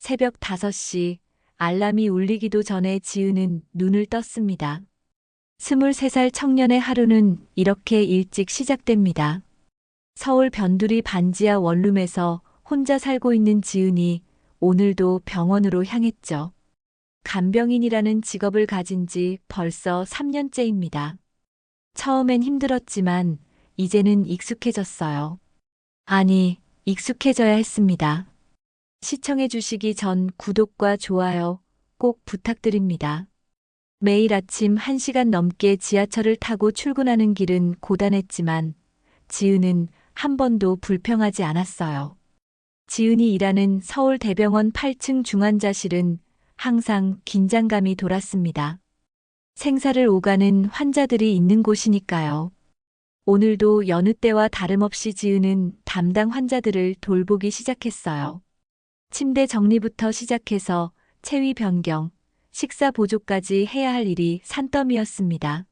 새벽 5시 알람이 울리기도 전에 지은은 눈을 떴습니다. 23살 청년의 하루는 이렇게 일찍 시작됩니다. 서울 변두리 반지하 원룸에서 혼자 살고 있는 지은이 오늘도 병원으로 향했죠. 간병인이라는 직업을 가진 지 벌써 3년째입니다. 처음엔 힘들었지만 이제는 익숙해졌어요. 아니, 익숙해져야 했습니다. 시청해 주시기 전 구독과 좋아요 꼭 부탁드립니다. 매일 아침 1시간 넘게 지하철을 타고 출근하는 길은 고단했지만 지은은 한 번도 불평하지 않았어요. 지은이 일하는 서울대병원 8층 중환자실은 항상 긴장감이 돌았습니다. 생사를 오가는 환자들이 있는 곳이니까요. 오늘도 여느 때와 다름없이 지은은 담당 환자들을 돌보기 시작했어요. 침대 정리부터 시작해서 체위 변경, 식사 보조까지 해야 할 일이 산더미였습니다.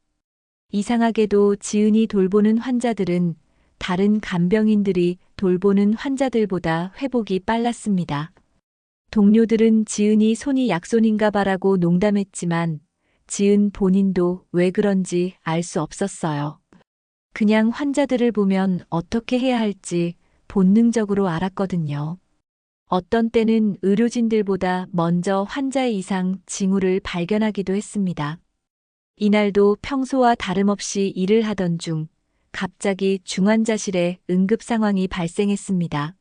이상하게도 지은이 돌보는 환자들은 다른 간병인들이 돌보는 환자들보다 회복이 빨랐습니다. 동료들은 지은이 손이 약손인가 봐라고 농담했지만 지은 본인도 왜 그런지 알 수 없었어요. 그냥 환자들을 보면 어떻게 해야 할지 본능적으로 알았거든요. 어떤 때는 의료진들보다 먼저 환자의 이상 징후를 발견하기도 했습니다. 이날도 평소와 다름없이 일을 하던 중 갑자기 중환자실에 응급 상황이 발생했습니다.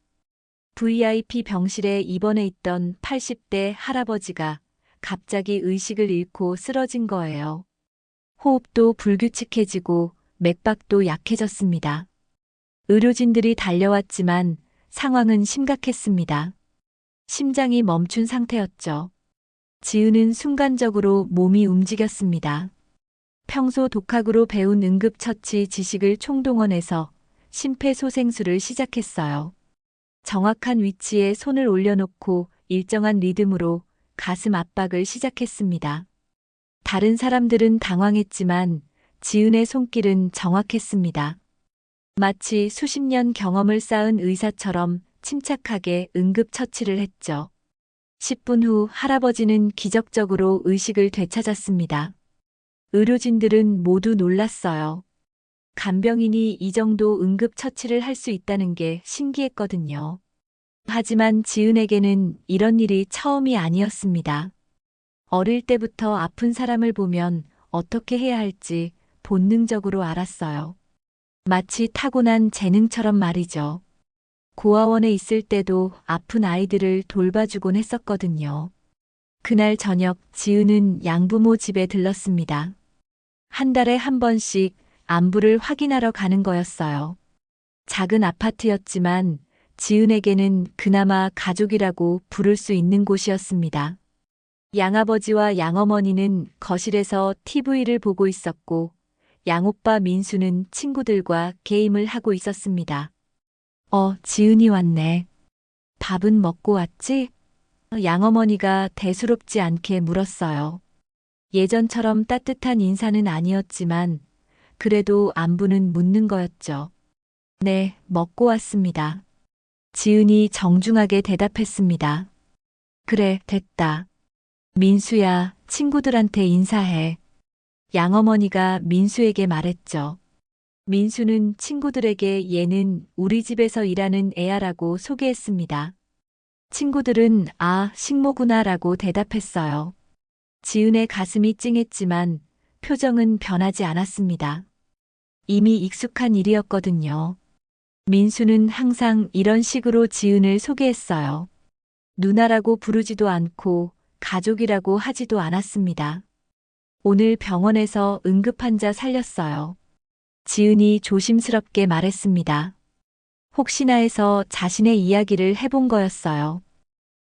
VIP 병실에 입원해 있던 80대 할아버지가 갑자기 의식을 잃고 쓰러진 거예요. 호흡도 불규칙해지고 맥박도 약해졌습니다. 의료진들이 달려왔지만 상황은 심각했습니다. 심장이 멈춘 상태였죠. 지은은 순간적으로 몸이 움직였습니다. 평소 독학으로 배운 응급처치 지식을 총동원해서 심폐소생술을 시작했어요. 정확한 위치에 손을 올려놓고 일정한 리듬으로 가슴 압박을 시작했습니다. 다른 사람들은 당황했지만 지은의 손길은 정확했습니다. 마치 수십 년 경험을 쌓은 의사처럼 침착하게 응급처치를 했죠. 10분 후 할아버지는 기적적으로 의식을 되찾았습니다. 의료진들은 모두 놀랐어요. 간병인이 이 정도 응급처치를 할 수 있다는 게 신기했거든요. 하지만 지은에게는 이런 일이 처음이 아니었습니다. 어릴 때부터 아픈 사람을 보면 어떻게 해야 할지 본능적으로 알았어요. 마치 타고난 재능처럼 말이죠. 고아원에 있을 때도 아픈 아이들을 돌봐주곤 했었거든요. 그날 저녁 지은은 양부모 집에 들렀습니다. 한 달에 한 번씩 안부를 확인하러 가는 거였어요. 작은 아파트였지만 지은에게는 그나마 가족이라고 부를 수 있는 곳이었습니다. 양아버지와 양어머니는 거실에서 TV를 보고 있었고 양오빠 민수는 친구들과 게임을 하고 있었습니다. 지은이 왔네. 밥은 먹고 왔지? 양어머니가 대수롭지 않게 물었어요. 예전처럼 따뜻한 인사는 아니었지만 그래도 안부는 묻는 거였죠. 네, 먹고 왔습니다. 지은이 정중하게 대답했습니다. 그래, 됐다. 민수야, 친구들한테 인사해. 양어머니가 민수에게 말했죠. 민수는 친구들에게 얘는 우리 집에서 일하는 애야라고 소개했습니다. 친구들은 아, 식모구나라고 대답했어요. 지은의 가슴이 찡했지만 표정은 변하지 않았습니다. 이미 익숙한 일이었거든요. 민수는 항상 이런 식으로 지은을 소개했어요. 누나라고 부르지도 않고 가족이라고 하지도 않았습니다. 오늘 병원에서 응급환자 살렸어요. 지은이 조심스럽게 말했습니다. 혹시나 해서 자신의 이야기를 해본 거였어요.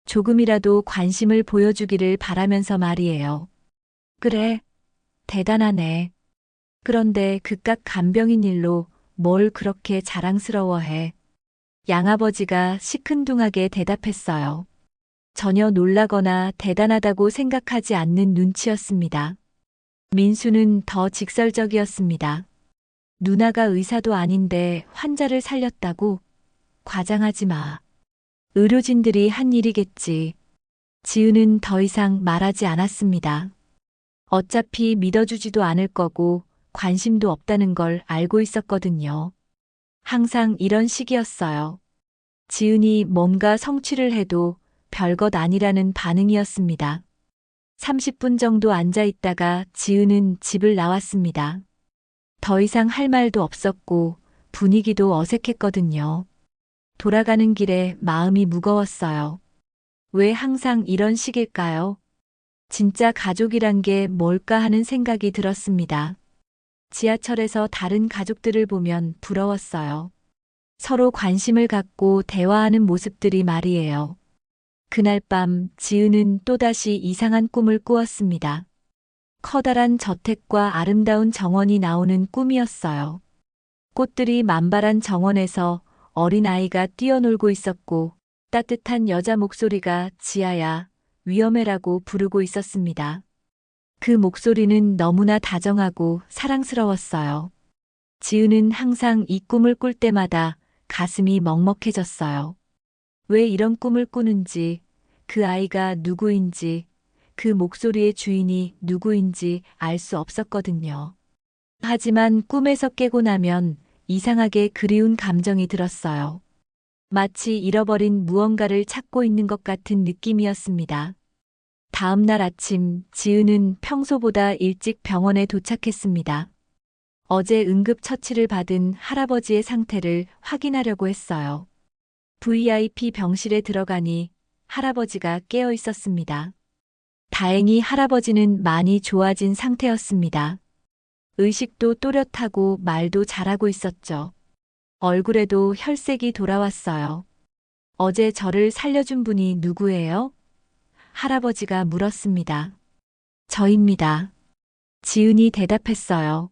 조금이라도 관심을 보여주기를 바라면서 말이에요. 그래, 대단하네. 그런데 그깟 간병인 일로 뭘 그렇게 자랑스러워해. 양아버지가 시큰둥하게 대답했어요. 전혀 놀라거나 대단하다고 생각하지 않는 눈치였습니다. 민수는 더 직설적이었습니다. 누나가 의사도 아닌데 환자를 살렸다고? 과장하지 마. 의료진들이 한 일이겠지. 지은은 더 이상 말하지 않았습니다. 어차피 믿어주지도 않을 거고 관심도 없다는 걸 알고 있었거든요. 항상 이런 식이었어요. 지은이 뭔가 성취를 해도 별것 아니라는 반응이었습니다. 30분 정도 앉아 있다가 지은은 집을 나왔습니다. 더 이상 할 말도 없었고 분위기도 어색했거든요. 돌아가는 길에 마음이 무거웠어요. 왜 항상 이런 식일까요? 진짜 가족이란 게 뭘까 하는 생각이 들었습니다. 지하철에서 다른 가족들을 보면 부러웠어요. 서로 관심을 갖고 대화하는 모습들이 말이에요. 그날 밤 지은은 또다시 이상한 꿈을 꾸었습니다. 커다란 저택과 아름다운 정원이 나오는 꿈이었어요. 꽃들이 만발한 정원에서 어린아이가 뛰어놀고 있었고 따뜻한 여자 목소리가 지아야, 위험해라고 부르고 있었습니다. 그 목소리는 너무나 다정하고 사랑스러웠어요. 지은은 항상 이 꿈을 꿀 때마다 가슴이 먹먹해졌어요. 왜 이런 꿈을 꾸는지, 그 아이가 누구인지, 그 목소리의 주인이 누구인지 알 수 없었거든요. 하지만 꿈에서 깨고 나면 이상하게 그리운 감정이 들었어요. 마치 잃어버린 무언가를 찾고 있는 것 같은 느낌이었습니다. 다음 날 아침 지은은 평소보다 일찍 병원에 도착했습니다. 어제 응급처치를 받은 할아버지의 상태를 확인하려고 했어요. VIP 병실에 들어가니 할아버지가 깨어 있었습니다. 다행히 할아버지는 많이 좋아진 상태였습니다. 의식도 또렷하고 말도 잘하고 있었죠. 얼굴에도 혈색이 돌아왔어요. 어제 저를 살려준 분이 누구예요? 할아버지가 물었습니다. 저입니다. 지은이 대답했어요.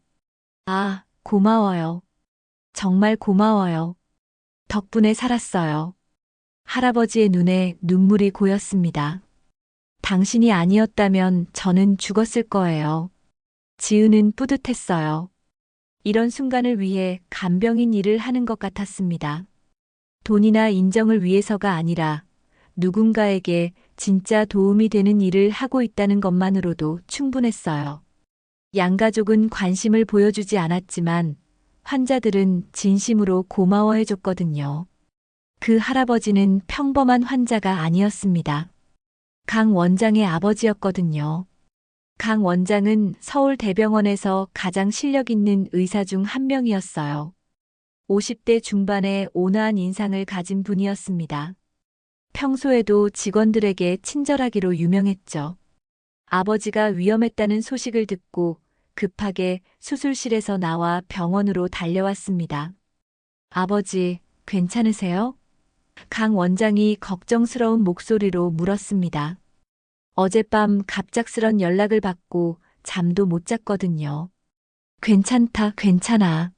아, 고마워요. 정말 고마워요. 덕분에 살았어요. 할아버지의 눈에 눈물이 고였습니다. 당신이 아니었다면 저는 죽었을 거예요. 지은은 뿌듯했어요. 이런 순간을 위해 간병인 일을 하는 것 같았습니다. 돈이나 인정을 위해서가 아니라 누군가에게 진짜 도움이 되는 일을 하고 있다는 것만으로도 충분했어요. 양가족은 관심을 보여주지 않았지만 환자들은 진심으로 고마워해줬거든요. 그 할아버지는 평범한 환자가 아니었습니다. 강 원장의 아버지였거든요. 강 원장은 서울대병원에서 가장 실력 있는 의사 중 한 명이었어요. 50대 중반의 온화한 인상을 가진 분이었습니다. 평소에도 직원들에게 친절하기로 유명했죠. 아버지가 위험했다는 소식을 듣고 급하게 수술실에서 나와 병원으로 달려왔습니다. 아버지, 괜찮으세요? 강 원장이 걱정스러운 목소리로 물었습니다. 어젯밤 갑작스런 연락을 받고 잠도 못 잤거든요. 괜찮다, 괜찮아.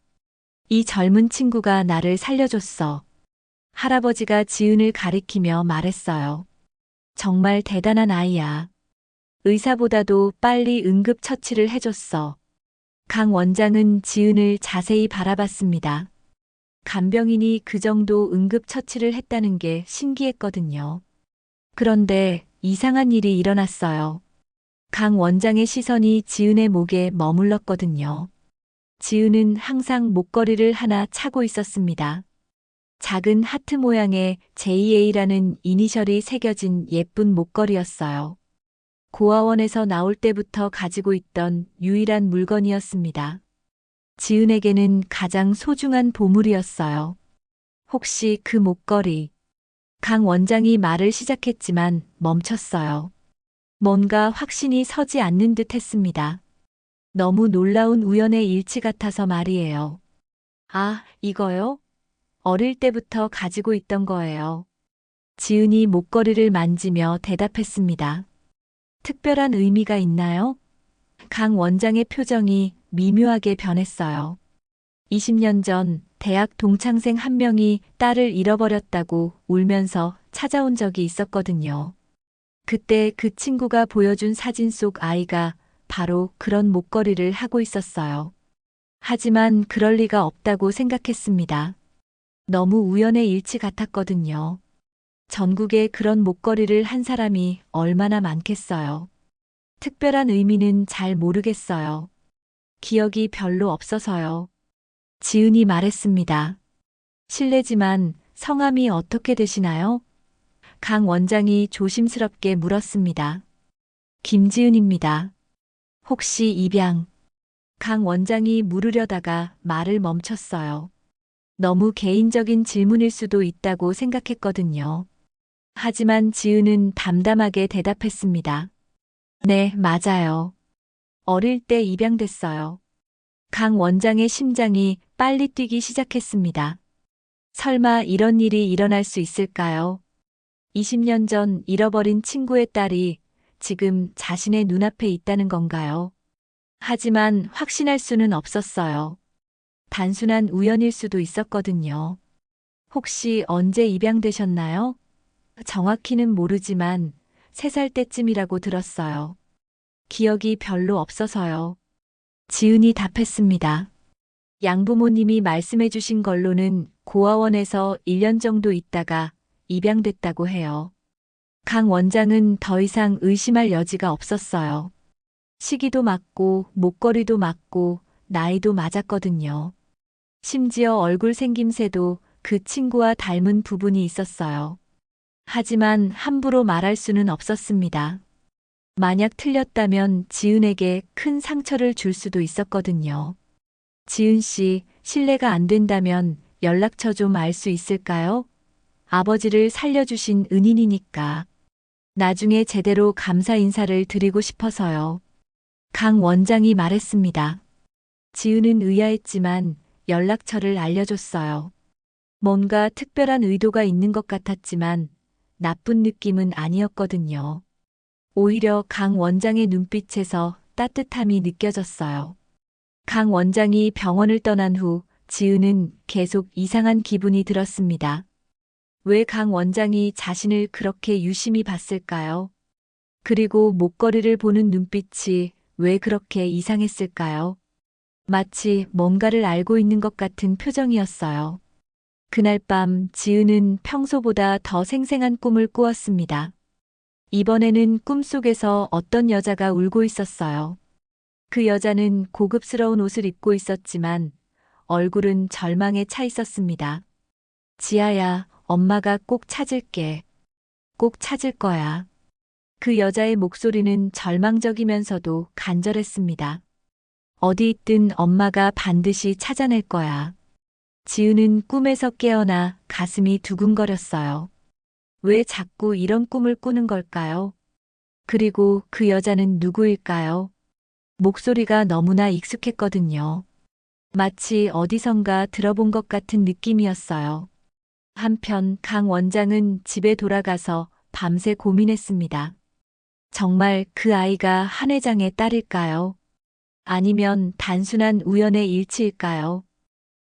이 젊은 친구가 나를 살려줬어. 할아버지가 지은을 가리키며 말했어요. 정말 대단한 아이야. 의사보다도 빨리 응급처치를 해줬어. 강 원장은 지은을 자세히 바라봤습니다. 간병인이 그 정도 응급처치를 했다는 게 신기했거든요. 그런데 이상한 일이 일어났어요. 강 원장의 시선이 지은의 목에 머물렀거든요. 지은은 항상 목걸이를 하나 차고 있었습니다. 작은 하트 모양의 JA라는 이니셜이 새겨진 예쁜 목걸이였어요. 고아원에서 나올 때부터 가지고 있던 유일한 물건이었습니다. 지은에게는 가장 소중한 보물이었어요. 혹시 그 목걸이. 강 원장이 말을 시작했지만 멈췄어요. 뭔가 확신이 서지 않는 듯 했습니다. 너무 놀라운 우연의 일치 같아서 말이에요. 아, 이거요? 어릴 때부터 가지고 있던 거예요. 지은이 목걸이를 만지며 대답했습니다. 특별한 의미가 있나요? 강 원장의 표정이 미묘하게 변했어요. 20년 전 대학 동창생 한 명이 딸을 잃어버렸다고 울면서 찾아온 적이 있었거든요. 그때 그 친구가 보여준 사진 속 아이가 바로 그런 목걸이를 하고 있었어요. 하지만 그럴 리가 없다고 생각했습니다. 너무 우연의 일치 같았거든요. 전국에 그런 목걸이를 한 사람이 얼마나 많겠어요. 특별한 의미는 잘 모르겠어요. 기억이 별로 없어서요. 지은이 말했습니다. 실례지만 성함이 어떻게 되시나요? 강 원장이 조심스럽게 물었습니다. 김지은입니다. 혹시 입양? 강 원장이 물으려다가 말을 멈췄어요. 너무 개인적인 질문일 수도 있다고 생각했거든요. 하지만 지은은 담담하게 대답했습니다. 네, 맞아요. 어릴 때 입양됐어요. 강 원장의 심장이 빨리 뛰기 시작했습니다. 설마 이런 일이 일어날 수 있을까요? 20년 전 잃어버린 친구의 딸이 지금 자신의 눈앞에 있다는 건가요? 하지만 확신할 수는 없었어요. 단순한 우연일 수도 있었거든요. 혹시 언제 입양되셨나요? 정확히는 모르지만 3살 때쯤이라고 들었어요. 기억이 별로 없어서요. 지은이 답했습니다. 양부모님이 말씀해 주신 걸로는 고아원에서 1년 정도 있다가 입양됐다고 해요. 강 원장은 더 이상 의심할 여지가 없었어요. 시기도 맞고 목걸이도 맞고 나이도 맞았거든요. 심지어 얼굴 생김새도 그 친구와 닮은 부분이 있었어요. 하지만 함부로 말할 수는 없었습니다. 만약 틀렸다면 지은에게 큰 상처를 줄 수도 있었거든요. 지은 씨, 실례가 안 된다면 연락처 좀 알 수 있을까요? 아버지를 살려주신 은인이니까. 나중에 제대로 감사 인사를 드리고 싶어서요. 강 원장이 말했습니다. 지은은 의아했지만 연락처를 알려줬어요. 뭔가 특별한 의도가 있는 것 같았지만 나쁜 느낌은 아니었거든요. 오히려 강 원장의 눈빛에서 따뜻함이 느껴졌어요. 강 원장이 병원을 떠난 후 지은은 계속 이상한 기분이 들었습니다. 왜 강 원장이 자신을 그렇게 유심히 봤을까요? 그리고 목걸이를 보는 눈빛이 왜 그렇게 이상했을까요? 마치 뭔가를 알고 있는 것 같은 표정이었어요. 그날 밤 지은은 평소보다 더 생생한 꿈을 꾸었습니다. 이번에는 꿈속에서 어떤 여자가 울고 있었어요. 그 여자는 고급스러운 옷을 입고 있었지만 얼굴은 절망에 차 있었습니다. 지아야, 엄마가 꼭 찾을게. 꼭 찾을 거야. 그 여자의 목소리는 절망적이면서도 간절했습니다. 어디 있든 엄마가 반드시 찾아낼 거야. 지은은 꿈에서 깨어나 가슴이 두근거렸어요. 왜 자꾸 이런 꿈을 꾸는 걸까요? 그리고 그 여자는 누구일까요? 목소리가 너무나 익숙했거든요. 마치 어디선가 들어본 것 같은 느낌이었어요. 한편 강 원장은 집에 돌아가서 밤새 고민했습니다. 정말 그 아이가 한 회장의 딸일까요? 아니면 단순한 우연의 일치일까요?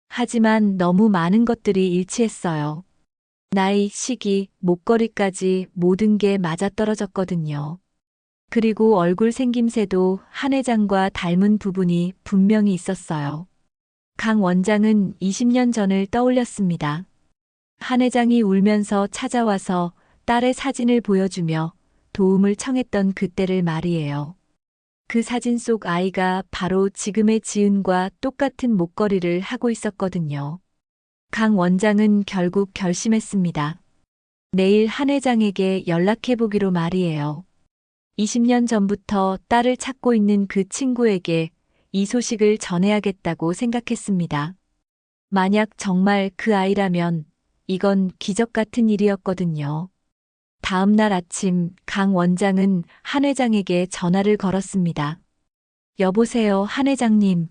하지만 너무 많은 것들이 일치했어요. 나이, 시기, 목걸이까지 모든 게 맞아떨어졌거든요. 그리고 얼굴 생김새도 한 회장과 닮은 부분이 분명히 있었어요. 강 원장은 20년 전을 떠올렸습니다. 한 회장이 울면서 찾아와서 딸의 사진을 보여주며 도움을 청했던 그때를 말이에요. 그 사진 속 아이가 바로 지금의 지은과 똑같은 목걸이를 하고 있었거든요. 강 원장은 결국 결심했습니다. 내일 한 회장에게 연락해보기로 말이에요. 20년 전부터 딸을 찾고 있는 그 친구에게 이 소식을 전해야겠다고 생각했습니다. 만약 정말 그 아이라면 이건 기적 같은 일이었거든요. 다음 날 아침 강 원장은 한 회장에게 전화를 걸었습니다. 여보세요, 한 회장님.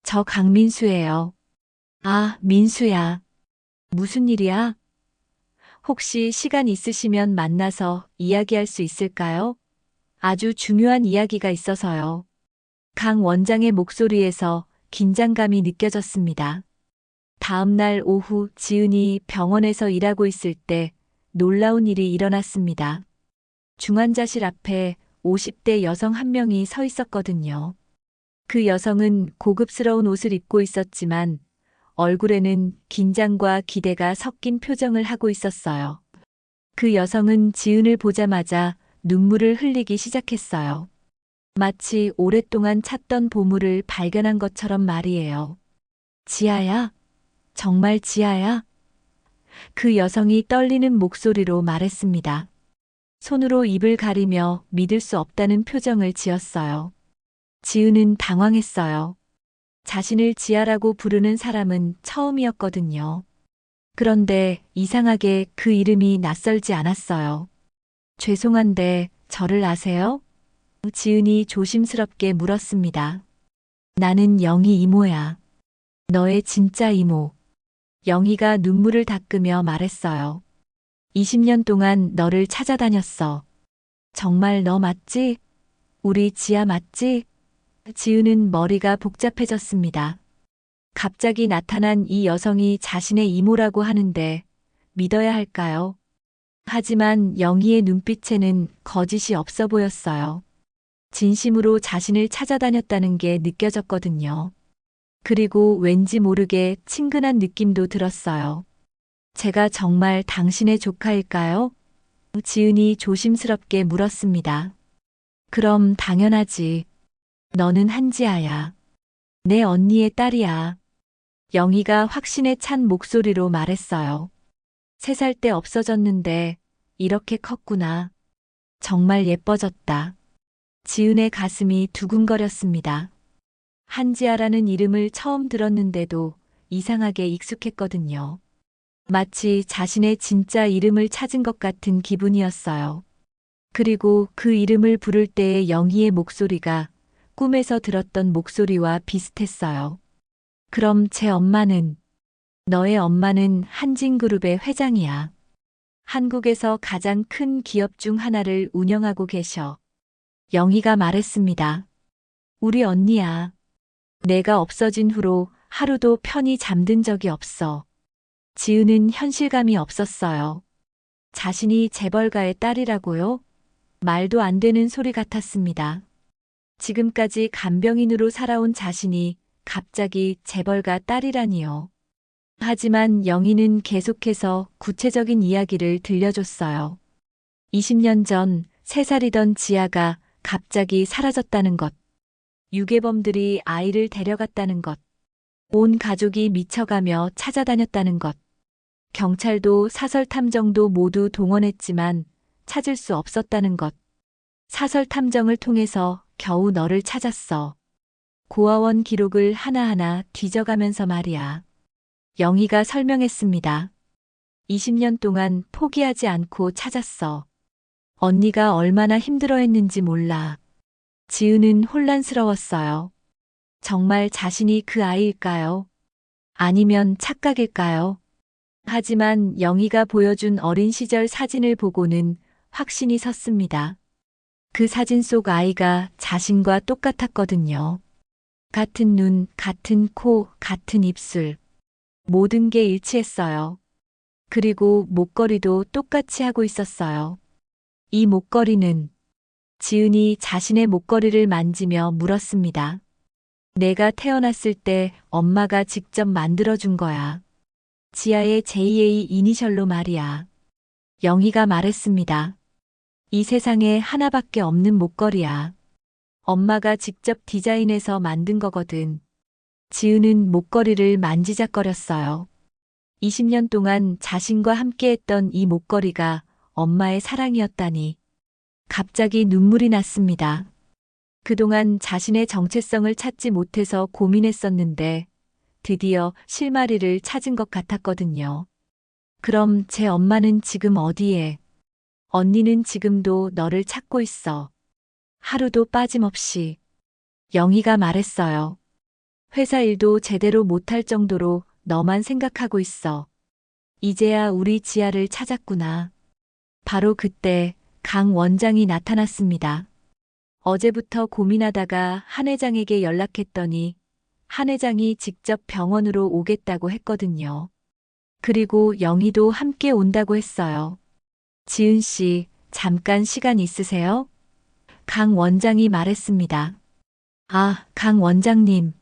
저 강민수예요. 아, 민수야. 무슨 일이야? 혹시 시간 있으시면 만나서 이야기할 수 있을까요? 아주 중요한 이야기가 있어서요. 강 원장의 목소리에서 긴장감이 느껴졌습니다. 다음 날 오후 지은이 병원에서 일하고 있을 때 놀라운 일이 일어났습니다. 중환자실 앞에 50대 여성 한 명이 서 있었거든요. 그 여성은 고급스러운 옷을 입고 있었지만 얼굴에는 긴장과 기대가 섞인 표정을 하고 있었어요. 그 여성은 지은을 보자마자 눈물을 흘리기 시작했어요. 마치 오랫동안 찾던 보물을 발견한 것처럼 말이에요. 지아야? 정말 지아야? 그 여성이 떨리는 목소리로 말했습니다. 손으로 입을 가리며 믿을 수 없다는 표정을 지었어요. 지은은 당황했어요. 자신을 지아라고 부르는 사람은 처음이었거든요. 그런데 이상하게 그 이름이 낯설지 않았어요. 죄송한데 저를 아세요? 지은이 조심스럽게 물었습니다. 나는 영희 이모야. 너의 진짜 이모. 영희가 눈물을 닦으며 말했어요. 20년 동안 너를 찾아다녔어. 정말 너 맞지? 우리 지아 맞지? 지은은 머리가 복잡해졌습니다. 갑자기 나타난 이 여성이 자신의 이모라고 하는데 믿어야 할까요? 하지만 영희의 눈빛에는 거짓이 없어 보였어요. 진심으로 자신을 찾아다녔다는 게 느껴졌거든요. 그리고 왠지 모르게 친근한 느낌도 들었어요. 제가 정말 당신의 조카일까요? 지은이 조심스럽게 물었습니다. 그럼 당연하지. 너는 한지아야. 내 언니의 딸이야. 영희가 확신에 찬 목소리로 말했어요. 3살 때 없어졌는데 이렇게 컸구나. 정말 예뻐졌다. 지은의 가슴이 두근거렸습니다. 한지아라는 이름을 처음 들었는데도 이상하게 익숙했거든요. 마치 자신의 진짜 이름을 찾은 것 같은 기분이었어요. 그리고 그 이름을 부를 때의 영희의 목소리가 꿈에서 들었던 목소리와 비슷했어요. 그럼 제 엄마는? 너의 엄마는 한진그룹의 회장이야. 한국에서 가장 큰 기업 중 하나를 운영하고 계셔. 영희가 말했습니다. 우리 언니야. 내가 없어진 후로 하루도 편히 잠든 적이 없어. 지은은 현실감이 없었어요. 자신이 재벌가의 딸이라고요? 말도 안 되는 소리 같았습니다. 지금까지 간병인으로 살아온 자신이 갑자기 재벌가 딸이라니요. 하지만 영희는 계속해서 구체적인 이야기를 들려줬어요. 20년 전 3살이던 지아가 갑자기 사라졌다는 것. 유괴범들이 아이를 데려갔다는 것. 온 가족이 미쳐가며 찾아다녔다는 것. 경찰도 사설탐정도 모두 동원했지만 찾을 수 없었다는 것. 사설탐정을 통해서 겨우 너를 찾았어. 고아원 기록을 하나하나 뒤져가면서 말이야. 영희가 설명했습니다. 20년 동안 포기하지 않고 찾았어. 언니가 얼마나 힘들어했는지 몰라. 지은은 혼란스러웠어요. 정말 자신이 그 아이일까요? 아니면 착각일까요? 하지만 영희가 보여준 어린 시절 사진을 보고는 확신이 섰습니다. 그 사진 속 아이가 자신과 똑같았거든요. 같은 눈, 같은 코, 같은 입술. 모든 게 일치했어요. 그리고 목걸이도 똑같이 하고 있었어요. 이 목걸이는 지은이 자신의 목걸이를 만지며 물었습니다. 내가 태어났을 때 엄마가 직접 만들어준 거야. 지아의 JA 이니셜로 말이야. 영희가 말했습니다. 이 세상에 하나밖에 없는 목걸이야. 엄마가 직접 디자인해서 만든 거거든. 지은은 목걸이를 만지작거렸어요. 20년 동안 자신과 함께했던 이 목걸이가 엄마의 사랑이었다니. 갑자기 눈물이 났습니다. 그동안 자신의 정체성을 찾지 못해서 고민했었는데 드디어 실마리를 찾은 것 같았거든요. 그럼 제 엄마는 지금 어디에? 언니는 지금도 너를 찾고 있어. 하루도 빠짐없이. 영희가 말했어요. 회사 일도 제대로 못할 정도로 너만 생각하고 있어. 이제야 우리 지아를 찾았구나. 바로 그때 강 원장이 나타났습니다. 어제부터 고민하다가 한 회장에게 연락했더니 한 회장이 직접 병원으로 오겠다고 했거든요. 그리고 영희도 함께 온다고 했어요. 지은 씨, 잠깐 시간 있으세요? 강 원장이 말했습니다. 아, 강 원장님.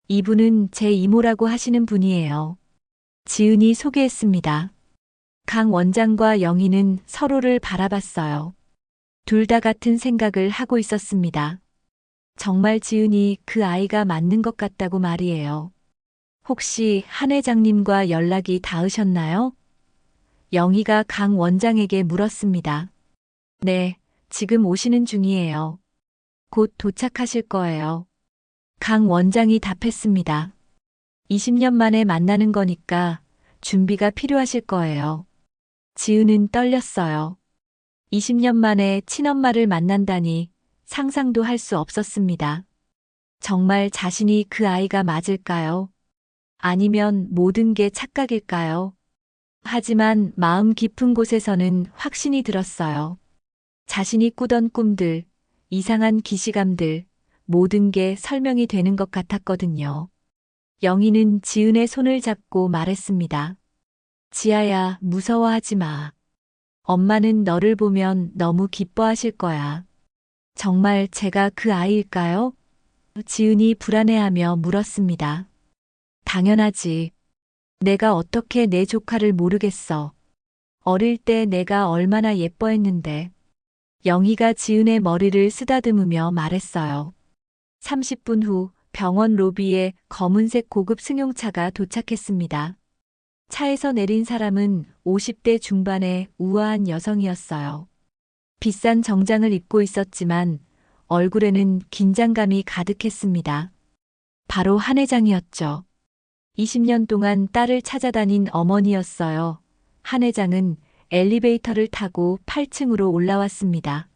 이분은 제 이모라고 하시는 분이에요. 지은이 소개했습니다. 강 원장과 영희는 서로를 바라봤어요. 둘 다 같은 생각을 하고 있었습니다. 정말 지은이 그 아이가 맞는 것 같다고 말이에요. 혹시 한 회장님과 연락이 닿으셨나요? 영희가 강 원장에게 물었습니다. 네, 지금 오시는 중이에요. 곧 도착하실 거예요. 강 원장이 답했습니다. 20년 만에 만나는 거니까 준비가 필요하실 거예요. 지은은 떨렸어요. 20년 만에 친엄마를 만난다니 상상도 할 수 없었습니다. 정말 자신이 그 아이가 맞을까요? 아니면 모든 게 착각일까요? 하지만 마음 깊은 곳에서는 확신이 들었어요. 자신이 꾸던 꿈들, 이상한 기시감들, 모든 게 설명이 되는 것 같았거든요. 영희는 지은의 손을 잡고 말했습니다. 지아야, 무서워하지 마. 엄마는 너를 보면 너무 기뻐하실 거야. 정말 제가 그 아이일까요? 지은이 불안해하며 물었습니다. 당연하지. 내가 어떻게 내 조카를 모르겠어. 어릴 때 내가 얼마나 예뻐했는데. 영희가 지은의 머리를 쓰다듬으며 말했어요. 30분 후 병원 로비에 검은색 고급 승용차가 도착했습니다. 차에서 내린 사람은 50대 중반의 우아한 여성이었어요. 비싼 정장을 입고 있었지만 얼굴에는 긴장감이 가득했습니다. 바로 한 회장이었죠. 20년 동안 딸을 찾아다닌 어머니였어요. 한 회장은 엘리베이터를 타고 8층으로 올라왔습니다.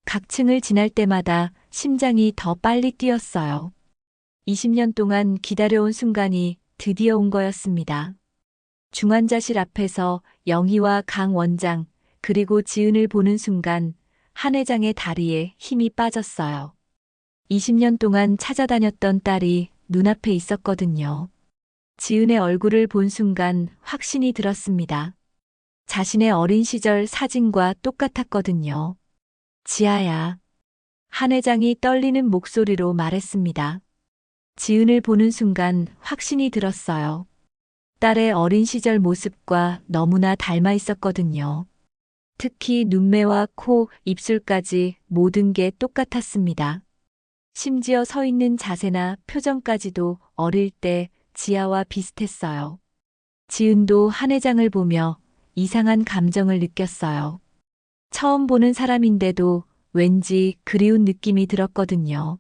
각 층을 지날 때마다 심장이 더 빨리 뛰었어요. 20년 동안 기다려온 순간이 드디어 온 거였습니다. 중환자실 앞에서 영희와 강 원장, 그리고 지은을 보는 순간 한 회장의 다리에 힘이 빠졌어요. 20년 동안 찾아다녔던 딸이 눈앞에 있었거든요. 지은의 얼굴을 본 순간 확신이 들었습니다. 자신의 어린 시절 사진과 똑같았거든요. 지아야. 한 회장이 떨리는 목소리로 말했습니다. 지은을 보는 순간 확신이 들었어요. 딸의 어린 시절 모습과 너무나 닮아 있었거든요. 특히 눈매와 코, 입술까지 모든 게 똑같았습니다. 심지어 서 있는 자세나 표정까지도 어릴 때 지아와 비슷했어요. 지은도 한 회장을 보며 이상한 감정을 느꼈어요. 처음 보는 사람인데도 왠지 그리운 느낌이 들었거든요.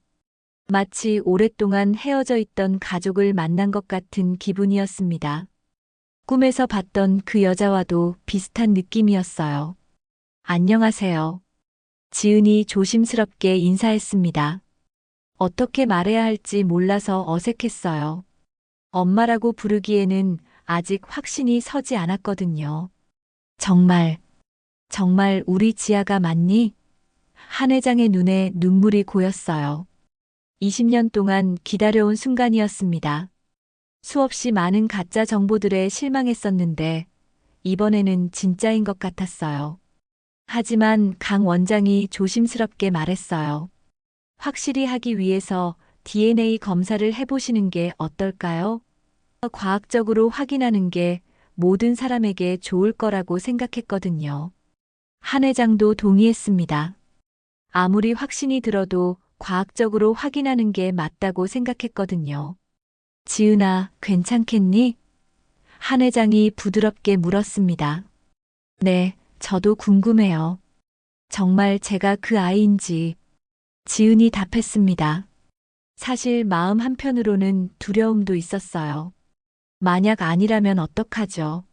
마치 오랫동안 헤어져 있던 가족을 만난 것 같은 기분이었습니다. 꿈에서 봤던 그 여자와도 비슷한 느낌이었어요. 안녕하세요. 지은이 조심스럽게 인사했습니다. 어떻게 말해야 할지 몰라서 어색했어요. 엄마라고 부르기에는 아직 확신이 서지 않았거든요. 정말 우리 지아가 맞니? 한 회장의 눈에 눈물이 고였어요. 20년 동안 기다려온 순간이었습니다. 수없이 많은 가짜 정보들에 실망했었는데 이번에는 진짜인 것 같았어요. 하지만 강 원장이 조심스럽게 말했어요. 확실히 하기 위해서 DNA 검사를 해보시는 게 어떨까요? 과학적으로 확인하는 게 모든 사람에게 좋을 거라고 생각했거든요. 한 회장도 동의했습니다. 아무리 확신이 들어도 과학적으로 확인하는 게 맞다고 생각했거든요. 지은아, 괜찮겠니? 한 회장이 부드럽게 물었습니다. 네, 저도 궁금해요. 정말 제가 그 아이인지. 지은이 답했습니다. 사실 마음 한편으로는 두려움도 있었어요. 만약 아니라면 어떡하죠?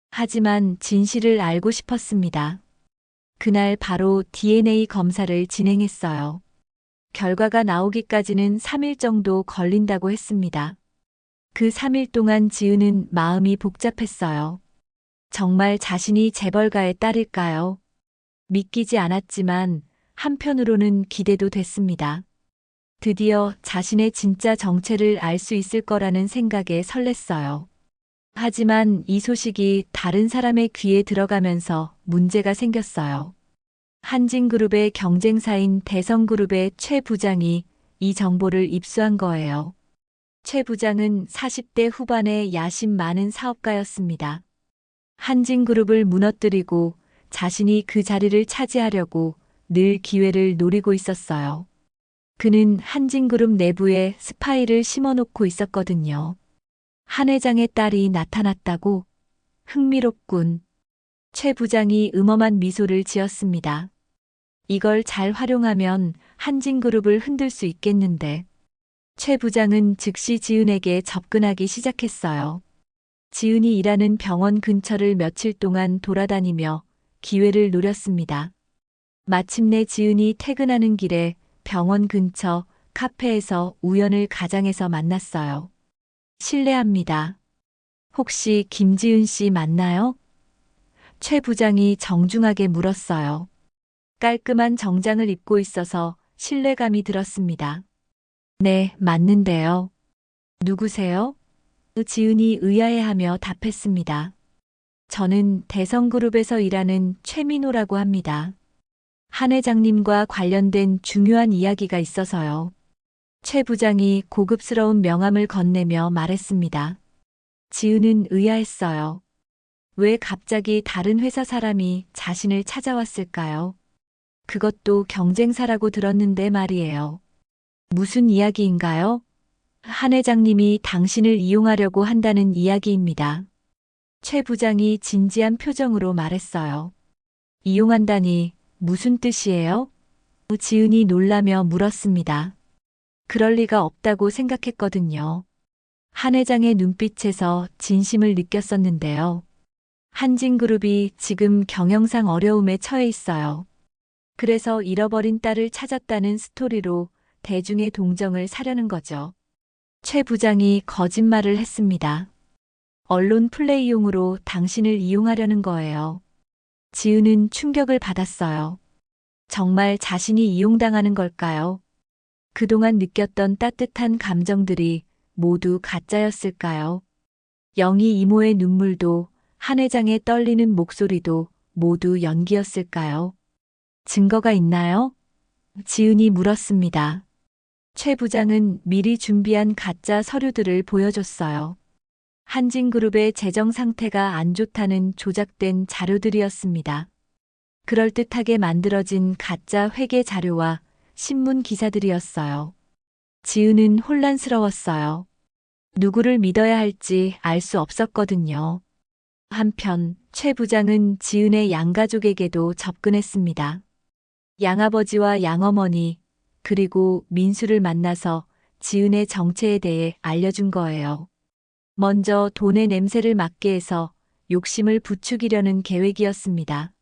하지만 진실을 알고 싶었습니다. 그날 바로 DNA 검사를 진행했어요. 결과가 나오기까지는 3일 정도 걸린다고 했습니다. 그 3일 동안 지은은 마음이 복잡했어요. 정말 자신이 재벌가의 딸일까요? 믿기지 않았지만 한편으로는 기대도 됐습니다. 드디어 자신의 진짜 정체를 알 수 있을 거라는 생각에 설렜어요. 하지만 이 소식이 다른 사람의 귀에 들어가면서 문제가 생겼어요. 한진그룹의 경쟁사인 대성그룹의 최 부장이 이 정보를 입수한 거예요. 최 부장은 40대 후반의 야심 많은 사업가였습니다. 한진그룹을 무너뜨리고 자신이 그 자리를 차지하려고 늘 기회를 노리고 있었어요. 그는 한진그룹 내부에 스파이를 심어놓고 있었거든요. 한 회장의 딸이 나타났다고? 흥미롭군. 최 부장이 음험한 미소를 지었습니다. 이걸 잘 활용하면 한진그룹을 흔들 수 있겠는데. 최 부장은 즉시 지은에게 접근하기 시작했어요. 지은이 일하는 병원 근처를 며칠 동안 돌아다니며 기회를 노렸습니다. 마침내 지은이 퇴근하는 길에 병원 근처 카페에서 우연을 가장해서 만났어요. 실례합니다. 혹시 김지은 씨 맞나요? 최 부장이 정중하게 물었어요. 깔끔한 정장을 입고 있어서 신뢰감이 들었습니다. 네, 맞는데요. 누구세요? 지은이 의아해하며 답했습니다. 저는 대성그룹에서 일하는 최민호라고 합니다. 한 회장님과 관련된 중요한 이야기가 있어서요. 최 부장이 고급스러운 명함을 건네며 말했습니다. 지은은 의아했어요. 왜 갑자기 다른 회사 사람이 자신을 찾아왔을까요? 그것도 경쟁사라고 들었는데 말이에요. 무슨 이야기인가요? 한 회장님이 당신을 이용하려고 한다는 이야기입니다. 최 부장이 진지한 표정으로 말했어요. 이용한다니 무슨 뜻이에요? 지은이 놀라며 물었습니다. 그럴 리가 없다고 생각했거든요. 한 회장의 눈빛에서 진심을 느꼈었는데요. 한진그룹이 지금 경영상 어려움에 처해 있어요. 그래서 잃어버린 딸을 찾았다는 스토리로 대중의 동정을 사려는 거죠. 최 부장이 거짓말을 했습니다. 언론 플레이용으로 당신을 이용하려는 거예요. 지은은 충격을 받았어요. 정말 자신이 이용당하는 걸까요? 그동안 느꼈던 따뜻한 감정들이 모두 가짜였을까요? 영희 이모의 눈물도 한 회장의 떨리는 목소리도 모두 연기였을까요? 증거가 있나요? 지은이 물었습니다. 최 부장은 미리 준비한 가짜 서류들을 보여줬어요. 한진그룹의 재정 상태가 안 좋다는 조작된 자료들이었습니다. 그럴듯하게 만들어진 가짜 회계 자료와 신문 기사들이었어요. 지은은 혼란스러웠어요. 누구를 믿어야 할지 알 수 없었거든요. 한편 최 부장은 지은의 양가족에게도 접근했습니다. 양아버지와 양어머니, 그리고 민수를 만나서 지은의 정체에 대해 알려준 거예요. 먼저 돈의 냄새를 맡게 해서 욕심을 부추기려는 계획이었습니다.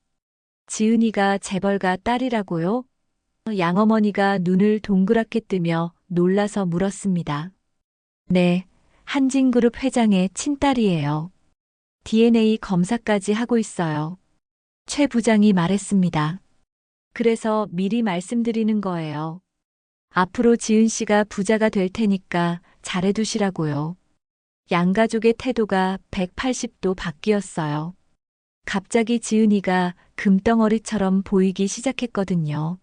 지은이가 재벌가 딸이라고요? 양어머니가 눈을 동그랗게 뜨며 놀라서 물었습니다. 네, 한진그룹 회장의 친딸이에요. DNA 검사까지 하고 있어요. 최 부장이 말했습니다. 그래서 미리 말씀드리는 거예요. 앞으로 지은 씨가 부자가 될 테니까 잘해두시라고요. 양가족의 태도가 180도 바뀌었어요. 갑자기 지은이가 금덩어리처럼 보이기 시작했거든요.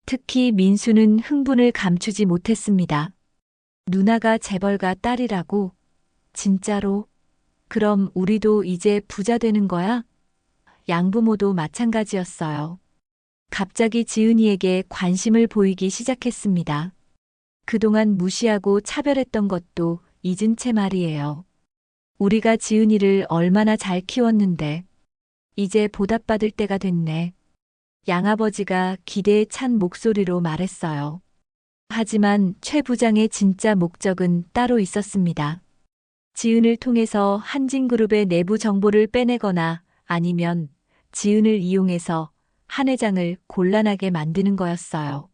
특히 민수는 흥분을 감추지 못했습니다. 누나가 재벌가 딸이라고? 진짜로? 그럼 우리도 이제 부자 되는 거야? 양부모도 마찬가지였어요. 갑자기 지은이에게 관심을 보이기 시작했습니다. 그동안 무시하고 차별했던 것도 잊은 채 말이에요. 우리가 지은이를 얼마나 잘 키웠는데 이제 보답받을 때가 됐네. 양아버지가 기대에 찬 목소리로 말했어요. 하지만 최 부장의 진짜 목적은 따로 있었습니다. 지은을 통해서 한진그룹의 내부 정보를 빼내거나 아니면 지은을 이용해서 한 회장을 곤란하게 만드는 거였어요.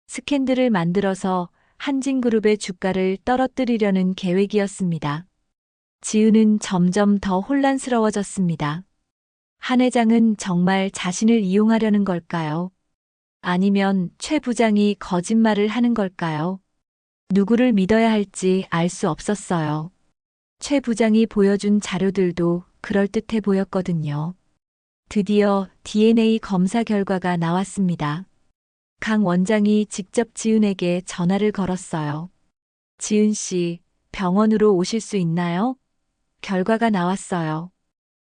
스캔들을 만들어서 한진그룹의 주가를 떨어뜨리려는 계획이었습니다. 지은은 점점 더 혼란스러워졌습니다. 한 회장은 정말 자신을 이용하려는 걸까요? 아니면 최 부장이 거짓말을 하는 걸까요? 누구를 믿어야 할지 알 수 없었어요. 최 부장이 보여준 자료들도 그럴듯해 보였거든요. 드디어 DNA 검사 결과가 나왔습니다. 강 원장이 직접 지은에게 전화를 걸었어요. 지은 씨, 병원으로 오실 수 있나요? 결과가 나왔어요.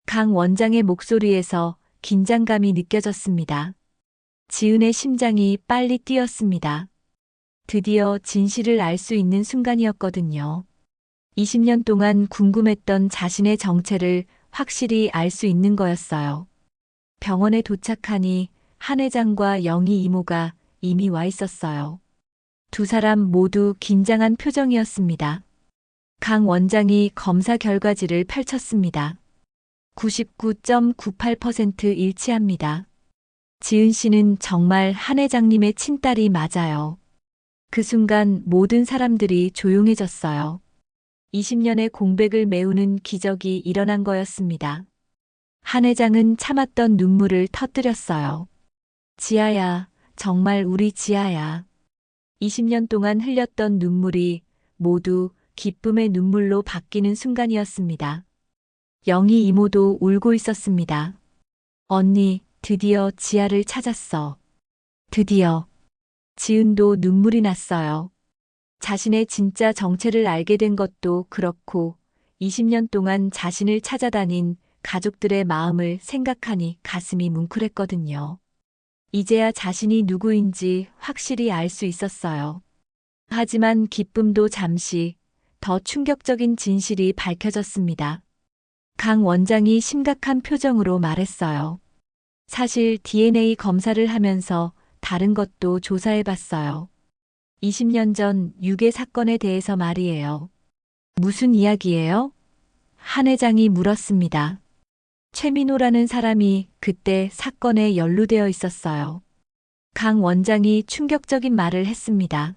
강 원장의 목소리에서 긴장감이 느껴졌습니다. 지은의 심장이 빨리 뛰었습니다. 드디어 진실을 알 수 있는 순간이었거든요. 20년 동안 궁금했던 자신의 정체를 확실히 알 수 있는 거였어요. 병원에 도착하니 한 회장과 영희 이모가 이미 와 있었어요. 두 사람 모두 긴장한 표정이었습니다. 강 원장이 검사 결과지를 펼쳤습니다. 99.98% 일치합니다. 지은 씨는 정말 한 회장님의 친딸이 맞아요. 그 순간 모든 사람들이 조용해졌어요. 20년의 공백을 메우는 기적이 일어난 거였습니다. 한 회장은 참았던 눈물을 터뜨렸어요. 지아야, 정말 우리 지아야. 20년 동안 흘렸던 눈물이 모두 기쁨의 눈물로 바뀌는 순간이었습니다. 영희 이모도 울고 있었습니다. 언니, 드디어 지아를 찾았어. 드디어. 지은도 눈물이 났어요. 자신의 진짜 정체를 알게 된 것도 그렇고 20년 동안 자신을 찾아다닌 가족들의 마음을 생각하니 가슴이 뭉클했거든요. 이제야 자신이 누구인지 확실히 알 수 있었어요. 하지만 기쁨도 잠시 더 충격적인 진실이 밝혀졌습니다. 강 원장이 심각한 표정으로 말했어요. 사실 DNA 검사를 하면서 다른 것도 조사해봤어요. 20년 전 유괴 사건에 대해서 말이에요. 무슨 이야기예요? 한 회장이 물었습니다. 최민호라는 사람이 그때 사건에 연루되어 있었어요. 강 원장이 충격적인 말을 했습니다.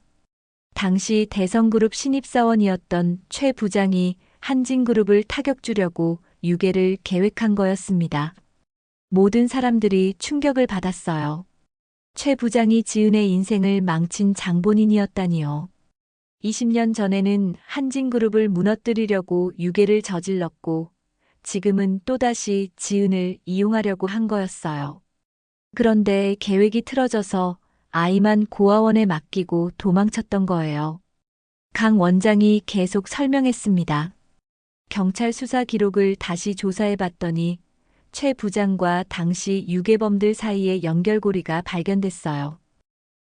당시 대성그룹 신입사원이었던 최 부장이 한진그룹을 타격 주려고 유괴를 계획한 거였습니다. 모든 사람들이 충격을 받았어요. 최 부장이 지은의 인생을 망친 장본인이었다니요. 20년 전에는 한진그룹을 무너뜨리려고 유괴를 저질렀고 지금은 또다시 지은을 이용하려고 한 거였어요. 그런데 계획이 틀어져서 아이만 고아원에 맡기고 도망쳤던 거예요. 강 원장이 계속 설명했습니다. 경찰 수사 기록을 다시 조사해 봤더니 최 부장과 당시 유괴범들 사이의 연결고리가 발견됐어요.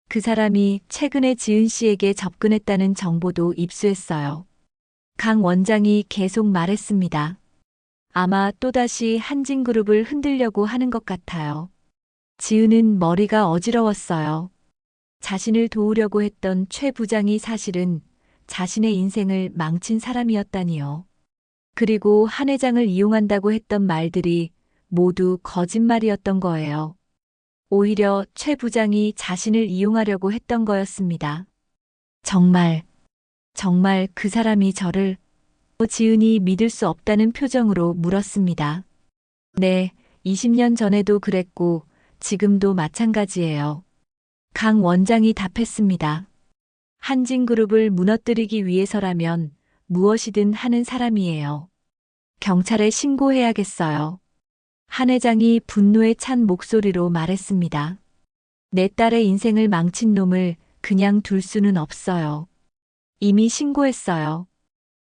그 사람이 최근에 지은 씨에게 접근했다는 정보도 입수했어요. 강 원장이 계속 말했습니다. 아마 또다시 한진그룹을 흔들려고 하는 것 같아요. 지은은 머리가 어지러웠어요. 자신을 도우려고 했던 최 부장이 사실은 자신의 인생을 망친 사람이었다니요. 그리고 한 회장을 이용한다고 했던 말들이 모두 거짓말이었던 거예요. 오히려 최 부장이 자신을 이용하려고 했던 거였습니다. 정말 그 사람이 저를 지은이 믿을 수 없다는 표정으로 물었습니다. 네, 20년 전에도 그랬고 지금도 마찬가지예요. 강 원장이 답했습니다. 한진그룹을 무너뜨리기 위해서라면 무엇이든 하는 사람이에요. 경찰에 신고해야겠어요. 한 회장이 분노에 찬 목소리로 말했습니다. 내 딸의 인생을 망친 놈을 그냥 둘 수는 없어요. 이미 신고했어요.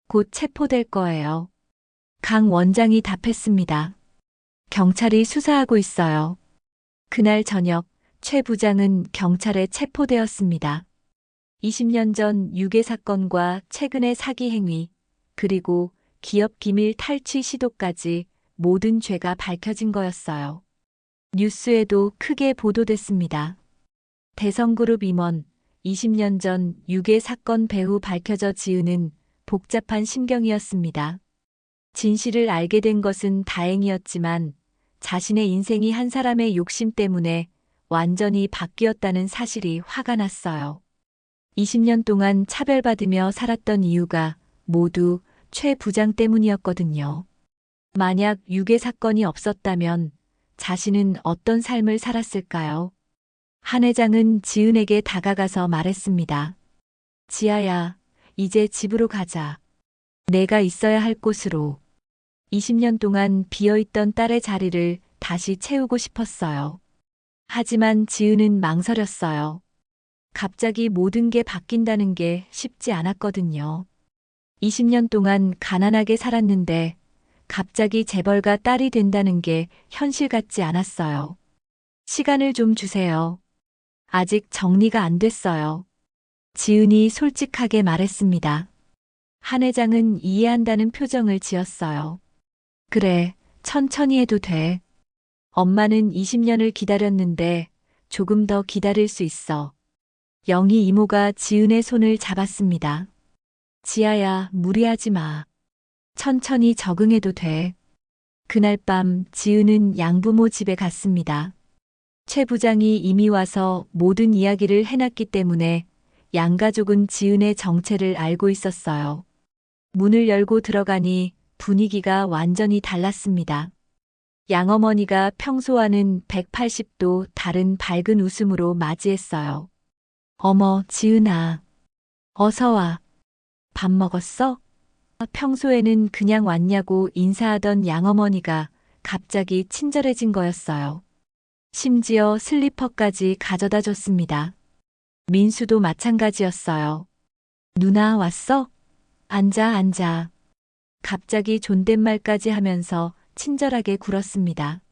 곧 체포될 거예요. 강 원장이 답했습니다. 경찰이 수사하고 있어요. 그날 저녁 최 부장은 경찰에 체포되었습니다. 20년 전 유괴 사건과 최근의 사기 행위, 그리고 기업 기밀 탈취 시도까지 모든 죄가 밝혀진 거였어요. 뉴스에도 크게 보도됐습니다. 대성그룹 임원, 20년 전 유괴 사건 배후 밝혀져 지은은 복잡한 심경이었습니다. 진실을 알게 된 것은 다행이었지만 자신의 인생이 한 사람의 욕심 때문에 완전히 바뀌었다는 사실이 화가 났어요. 20년 동안 차별받으며 살았던 이유가 모두 최 부장 때문이었거든요. 만약 유괴 사건이 없었다면 자신은 어떤 삶을 살았을까요? 한 회장은 지은에게 다가가서 말했습니다. 지아야, 이제 집으로 가자. 내가 있어야 할 곳으로. 20년 동안 비어있던 딸의 자리를 다시 채우고 싶었어요. 하지만 지은은 망설였어요. 갑자기 모든 게 바뀐다는 게 쉽지 않았거든요. 20년 동안 가난하게 살았는데 갑자기 재벌가 딸이 된다는 게 현실 같지 않았어요. 시간을 좀 주세요. 아직 정리가 안 됐어요. 지은이 솔직하게 말했습니다. 한 회장은 이해한다는 표정을 지었어요. 그래, 천천히 해도 돼. 엄마는 20년을 기다렸는데 조금 더 기다릴 수 있어. 영희 이모가 지은의 손을 잡았습니다. 지아야, 무리하지 마. 천천히 적응해도 돼. 그날 밤 지은은 양부모 집에 갔습니다. 최 부장이 이미 와서 모든 이야기를 해놨기 때문에 양가족은 지은의 정체를 알고 있었어요. 문을 열고 들어가니 분위기가 완전히 달랐습니다. 양어머니가 평소와는 180도 다른 밝은 웃음으로 맞이했어요. 어머, 지은아. 어서 와. 밥 먹었어? 평소에는 그냥 왔냐고 인사하던 양어머니가 갑자기 친절해진 거였어요. 심지어 슬리퍼까지 가져다 줬습니다. 민수도 마찬가지였어요. 누나 왔어? 앉아, 앉아. 갑자기 존댓말까지 하면서 친절하게 굴었습니다.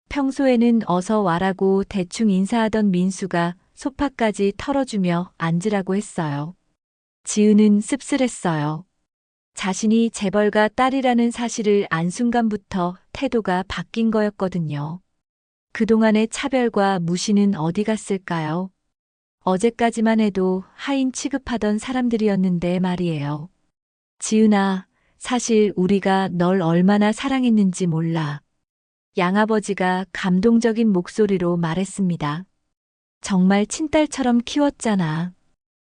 평소에는 어서 와라고 대충 인사하던 민수가 소파까지 털어주며 앉으라고 했어요. 지은은 씁쓸했어요. 자신이 재벌가 딸이라는 사실을 안 순간부터 태도가 바뀐 거였거든요. 그동안의 차별과 무시는 어디 갔을까요? 어제까지만 해도 하인 취급하던 사람들이었는데 말이에요. 지은아, 사실 우리가 널 얼마나 사랑했는지 몰라. 양아버지가 감동적인 목소리로 말했습니다. 정말 친딸처럼 키웠잖아.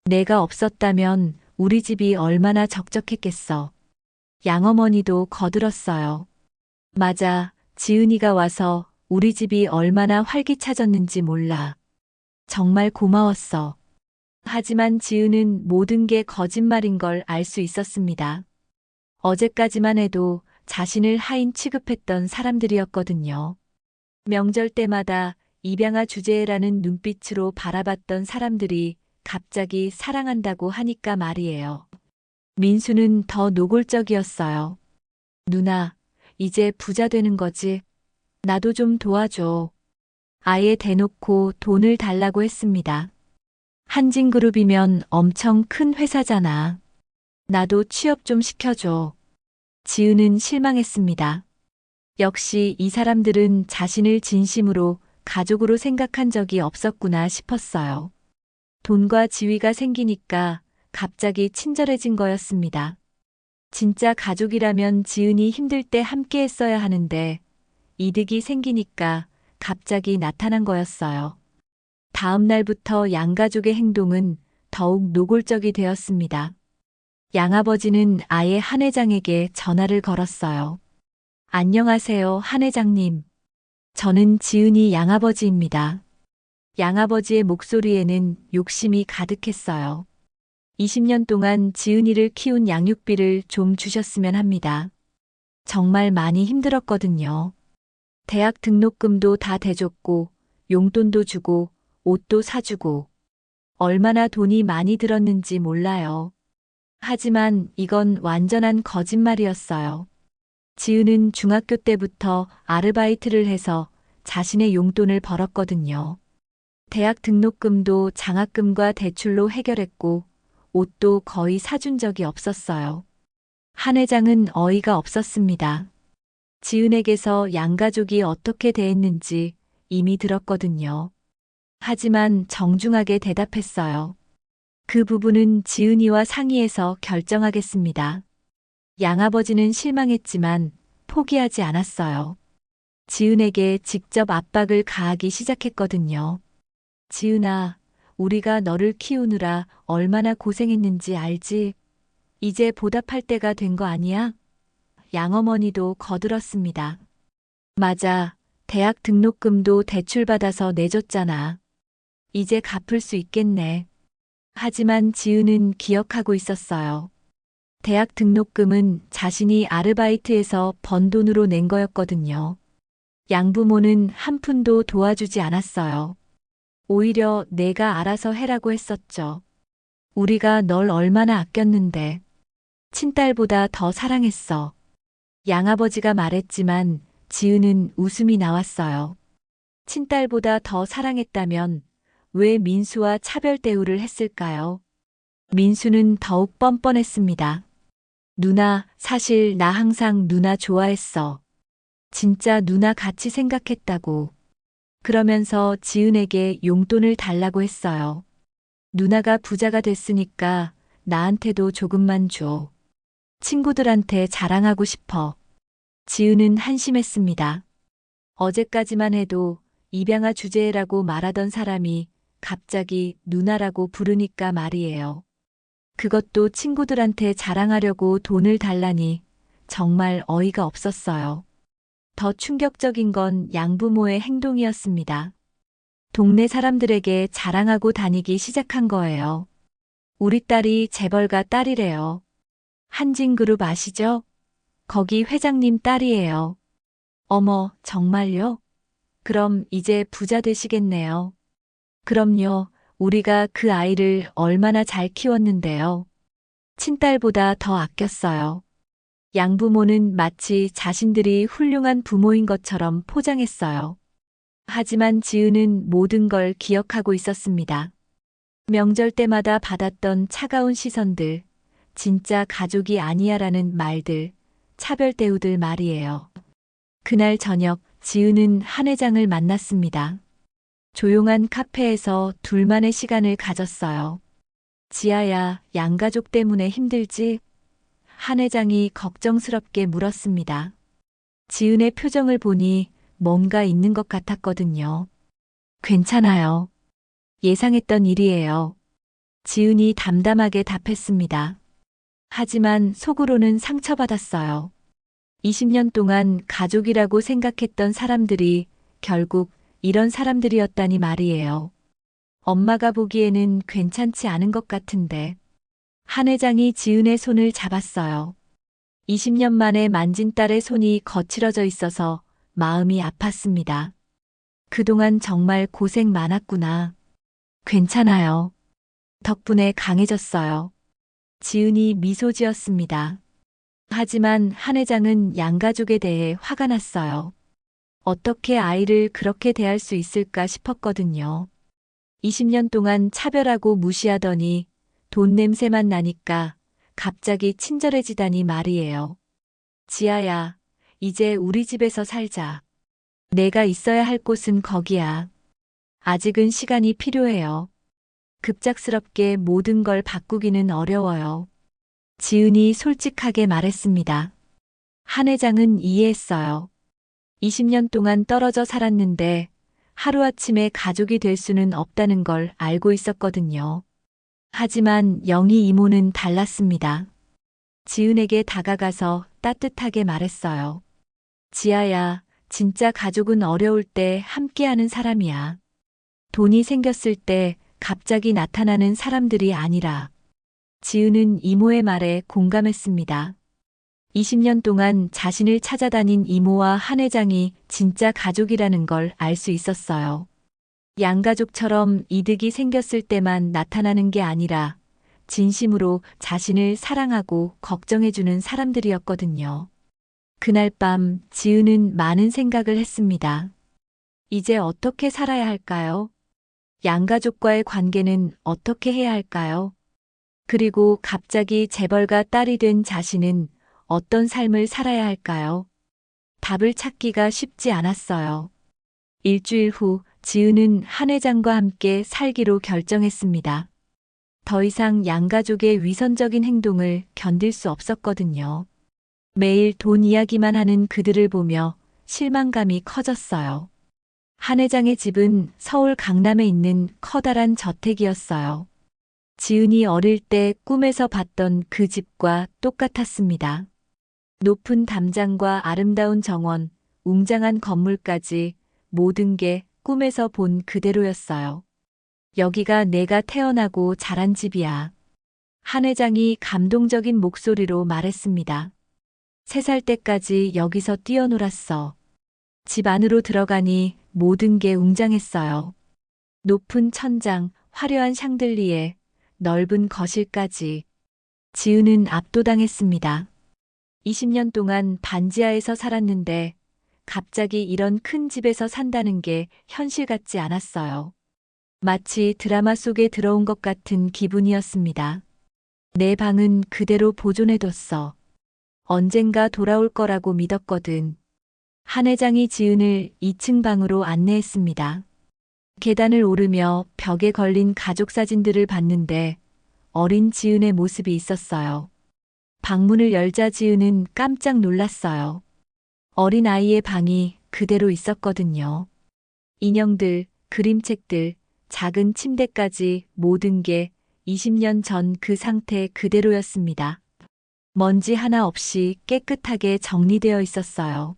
내가 없었다면 우리 집이 얼마나 적적했겠어. 양어머니도 거들었어요. 맞아, 지은이가 와서 우리 집이 얼마나 활기차졌는지 몰라. 정말 고마웠어. 하지만 지은은 모든 게 거짓말인 걸 알 수 있었습니다. 어제까지만 해도 자신을 하인 취급했던 사람들이었거든요. 명절 때마다 입양아 주제라는 눈빛으로 바라봤던 사람들이 갑자기 사랑한다고 하니까 말이에요. 민수는 더 노골적이었어요. 누나, 이제 부자 되는 거지? 나도 좀 도와줘. 아예 대놓고 돈을 달라고 했습니다. 한진그룹이면 엄청 큰 회사잖아. 나도 취업 좀 시켜줘. 지은은 실망했습니다. 역시 이 사람들은 자신을 진심으로 가족으로 생각한 적이 없었구나 싶었어요. 돈과 지위가 생기니까 갑자기 친절해진 거였습니다. 진짜 가족이라면 지은이 힘들 때 함께 했어야 하는데 이득이 생기니까 갑자기 나타난 거였어요. 다음 날부터 양가족의 행동은 더욱 노골적이 되었습니다. 양아버지는 아예 한 회장에게 전화를 걸었어요. 안녕하세요, 한 회장님. 저는 지은이 양아버지입니다. 양아버지의 목소리에는 욕심이 가득했어요. 20년 동안 지은이를 키운 양육비를 좀 주셨으면 합니다. 정말 많이 힘들었거든요. 대학 등록금도 다 대줬고, 용돈도 주고, 옷도 사주고, 얼마나 돈이 많이 들었는지 몰라요. 하지만 이건 완전한 거짓말이었어요. 지은은 중학교 때부터 아르바이트를 해서 자신의 용돈을 벌었거든요. 대학 등록금도 장학금과 대출로 해결했고, 옷도 거의 사준 적이 없었어요. 한 회장은 어이가 없었습니다. 지은에게서 양가족이 어떻게 대했는지 이미 들었거든요. 하지만 정중하게 대답했어요. 그 부분은 지은이와 상의해서 결정하겠습니다. 양아버지는 실망했지만 포기하지 않았어요. 지은에게 직접 압박을 가하기 시작했거든요. 지은아, 우리가 너를 키우느라 얼마나 고생했는지 알지? 이제 보답할 때가 된 거 아니야? 양어머니도 거들었습니다. 맞아, 대학 등록금도 대출받아서 내줬잖아. 이제 갚을 수 있겠네. 하지만 지은은 기억하고 있었어요. 대학 등록금은 자신이 아르바이트에서 번 돈으로 낸 거였거든요. 양부모는 한 푼도 도와주지 않았어요. 오히려 내가 알아서 해라고 했었죠. 우리가 널 얼마나 아꼈는데. 친딸보다 더 사랑했어. 양아버지가 말했지만 지은은 웃음이 나왔어요. 친딸보다 더 사랑했다면 왜 민수와 차별 대우를 했을까요? 민수는 더욱 뻔뻔했습니다. 누나, 사실 나 항상 누나 좋아했어. 진짜 누나 같이 생각했다고. 그러면서 지은에게 용돈을 달라고 했어요. 누나가 부자가 됐으니까 나한테도 조금만 줘. 친구들한테 자랑하고 싶어. 지은은 한심했습니다. 어제까지만 해도 입양아 주제라고 말하던 사람이 갑자기 누나라고 부르니까 말이에요. 그것도 친구들한테 자랑하려고 돈을 달라니 정말 어이가 없었어요. 더 충격적인 건 양부모의 행동이었습니다. 동네 사람들에게 자랑하고 다니기 시작한 거예요. 우리 딸이 재벌가 딸이래요. 한진그룹 아시죠? 거기 회장님 딸이에요. 어머, 정말요? 그럼 이제 부자 되시겠네요. 그럼요, 우리가 그 아이를 얼마나 잘 키웠는데요. 친딸보다 더 아꼈어요. 양부모는 마치 자신들이 훌륭한 부모인 것처럼 포장했어요. 하지만 지은은 모든 걸 기억하고 있었습니다. 명절 때마다 받았던 차가운 시선들, 진짜 가족이 아니야라는 말들, 차별 대우들 말이에요. 그날 저녁 지은은 한 회장을 만났습니다. 조용한 카페에서 둘만의 시간을 가졌어요. 지아야, 양가족 때문에 힘들지? 한 회장이 걱정스럽게 물었습니다. 지은의 표정을 보니 뭔가 있는 것 같았거든요. 괜찮아요. 예상했던 일이에요. 지은이 담담하게 답했습니다. 하지만 속으로는 상처받았어요. 20년 동안 가족이라고 생각했던 사람들이 결국 이런 사람들이었다니 말이에요. 엄마가 보기에는 괜찮지 않은 것 같은데. 한 회장이 지은의 손을 잡았어요. 20년 만에 만진 딸의 손이 거칠어져 있어서 마음이 아팠습니다. 그동안 정말 고생 많았구나. 괜찮아요. 덕분에 강해졌어요. 지은이 미소 지었습니다. 하지만 한 회장은 양가족에 대해 화가 났어요. 어떻게 아이를 그렇게 대할 수 있을까 싶었거든요. 20년 동안 차별하고 무시하더니 돈 냄새만 나니까 갑자기 친절해지다니 말이에요. 지아야, 이제 우리 집에서 살자. 내가 있어야 할 곳은 거기야. 아직은 시간이 필요해요. 급작스럽게 모든 걸 바꾸기는 어려워요. 지은이 솔직하게 말했습니다. 한 회장은 이해했어요. 20년 동안 떨어져 살았는데 하루아침에 가족이 될 수는 없다는 걸 알고 있었거든요. 하지만 영희 이모는 달랐습니다. 지은에게 다가가서 따뜻하게 말했어요. 지아야, 진짜 가족은 어려울 때 함께하는 사람이야. 돈이 생겼을 때 갑자기 나타나는 사람들이 아니라. 지은은 이모의 말에 공감했습니다. 20년 동안 자신을 찾아다닌 이모와 한 회장이 진짜 가족이라는 걸 알 수 있었어요. 양가족처럼 이득이 생겼을 때만 나타나는 게 아니라 진심으로 자신을 사랑하고 걱정해주는 사람들이었거든요. 그날 밤 지은은 많은 생각을 했습니다. 이제 어떻게 살아야 할까요? 양가족과의 관계는 어떻게 해야 할까요? 그리고 갑자기 재벌가 딸이 된 자신은 어떤 삶을 살아야 할까요? 답을 찾기가 쉽지 않았어요. 일주일 후 지은은 한 회장과 함께 살기로 결정했습니다. 더 이상 양가족의 위선적인 행동을 견딜 수 없었거든요. 매일 돈 이야기만 하는 그들을 보며 실망감이 커졌어요. 한 회장의 집은 서울 강남에 있는 커다란 저택이었어요. 지은이 어릴 때 꿈에서 봤던 그 집과 똑같았습니다. 높은 담장과 아름다운 정원, 웅장한 건물까지 모든 게 꿈에서 본 그대로였어요. 여기가 내가 태어나고 자란 집이야. 한 회장이 감동적인 목소리로 말했습니다. 3살 때까지 여기서 뛰어놀았어. 집 안으로 들어가니 모든 게 웅장했어요. 높은 천장, 화려한 샹들리에, 넓은 거실까지. 지은은 압도당했습니다. 20년 동안 반지하에서 살았는데 갑자기 이런 큰 집에서 산다는 게 현실 같지 않았어요. 마치 드라마 속에 들어온 것 같은 기분이었습니다. 내 방은 그대로 보존해뒀어. 언젠가 돌아올 거라고 믿었거든. 한 회장이 지은을 2층 방으로 안내했습니다. 계단을 오르며 벽에 걸린 가족 사진들을 봤는데 어린 지은의 모습이 있었어요. 방문을 열자 지은은 깜짝 놀랐어요. 어린 아이의 방이 그대로 있었거든요. 인형들, 그림책들, 작은 침대까지 모든 게 20년 전 그 상태 그대로였습니다. 먼지 하나 없이 깨끗하게 정리되어 있었어요.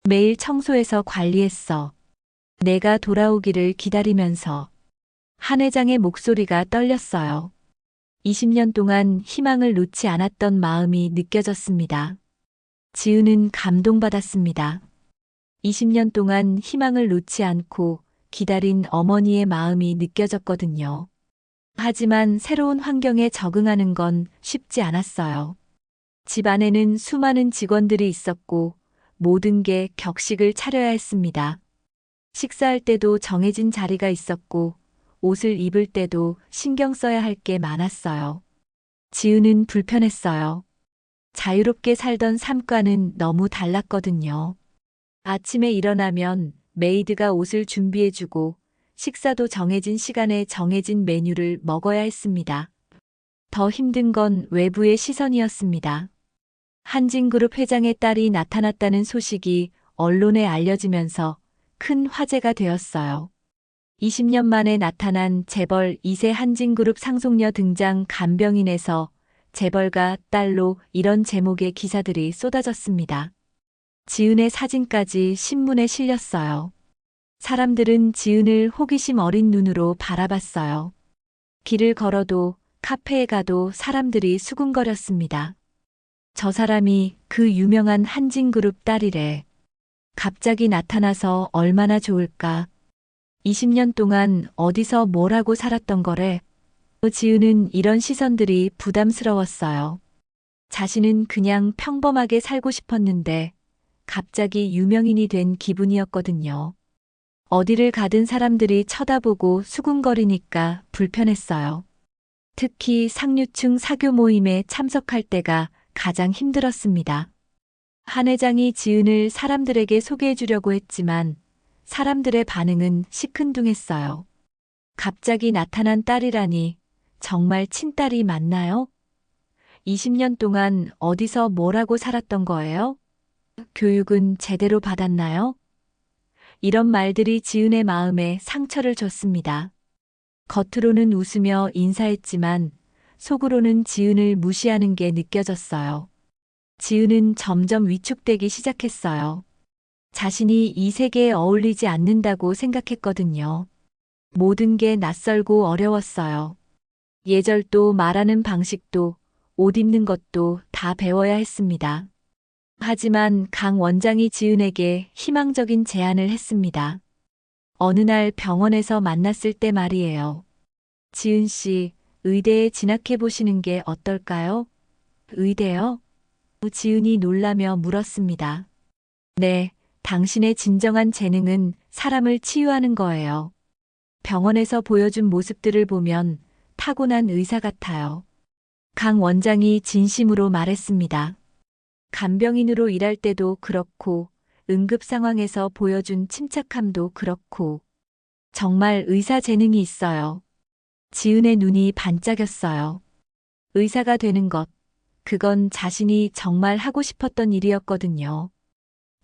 매일 청소해서 관리했어. 내가 돌아오기를 기다리면서. 한 회장의 목소리가 떨렸어요. 20년 동안 희망을 놓지 않았던 마음이 느껴졌습니다. 지은은 감동받았습니다. 20년 동안 희망을 놓지 않고 기다린 어머니의 마음이 느껴졌거든요. 하지만 새로운 환경에 적응하는 건 쉽지 않았어요. 집 안에는 수많은 직원들이 있었고 모든 게 격식을 차려야 했습니다. 식사할 때도 정해진 자리가 있었고 옷을 입을 때도 신경 써야 할 게 많았어요. 지은은 불편했어요. 자유롭게 살던 삶과는 너무 달랐거든요. 아침에 일어나면 메이드가 옷을 준비해주고 식사도 정해진 시간에 정해진 메뉴를 먹어야 했습니다. 더 힘든 건 외부의 시선이었습니다. 한진그룹 회장의 딸이 나타났다는 소식이 언론에 알려지면서 큰 화제가 되었어요. 20년 만에 나타난 재벌 2세 한진그룹 상속녀 등장 간병인에서 재벌가 딸로 이런 제목의 기사들이 쏟아졌습니다. 지은의 사진까지 신문에 실렸어요. 사람들은 지은을 호기심 어린 눈으로 바라봤어요. 길을 걸어도 카페에 가도 사람들이 수군거렸습니다. 저 사람이 그 유명한 한진그룹 딸이래. 갑자기 나타나서 얼마나 좋을까. 20년 동안 어디서 뭘 하고 살았던 거래. 지은은 이런 시선들이 부담스러웠어요. 자신은 그냥 평범하게 살고 싶었는데 갑자기 유명인이 된 기분이었거든요. 어디를 가든 사람들이 쳐다보고 수군거리니까 불편했어요. 특히 상류층 사교 모임에 참석할 때가 가장 힘들었습니다. 한 회장이 지은을 사람들에게 소개해 주려고 했지만 사람들의 반응은 시큰둥했어요. 갑자기 나타난 딸이라니 정말 친딸이 맞나요? 20년 동안 어디서 뭘 하고 살았던 거예요? 교육은 제대로 받았나요? 이런 말들이 지은의 마음에 상처를 줬습니다. 겉으로는 웃으며 인사했지만 속으로는 지은을 무시하는 게 느껴졌어요. 지은은 점점 위축되기 시작했어요. 자신이 이 세계에 어울리지 않는다고 생각했거든요. 모든 게 낯설고 어려웠어요. 예절도 말하는 방식도 옷 입는 것도 다 배워야 했습니다. 하지만 강 원장이 지은에게 희망적인 제안을 했습니다. 어느 날 병원에서 만났을 때 말이에요. 지은 씨, 의대에 진학해 보시는 게 어떨까요? 의대요? 지은이 놀라며 물었습니다. 네, 당신의 진정한 재능은 사람을 치유하는 거예요. 병원에서 보여준 모습들을 보면 타고난 의사 같아요. 강 원장이 진심으로 말했습니다. 간병인으로 일할 때도 그렇고 응급 상황에서 보여준 침착함도 그렇고 정말 의사 재능이 있어요. 지은의 눈이 반짝였어요. 의사가 되는 것, 그건 자신이 정말 하고 싶었던 일이었거든요.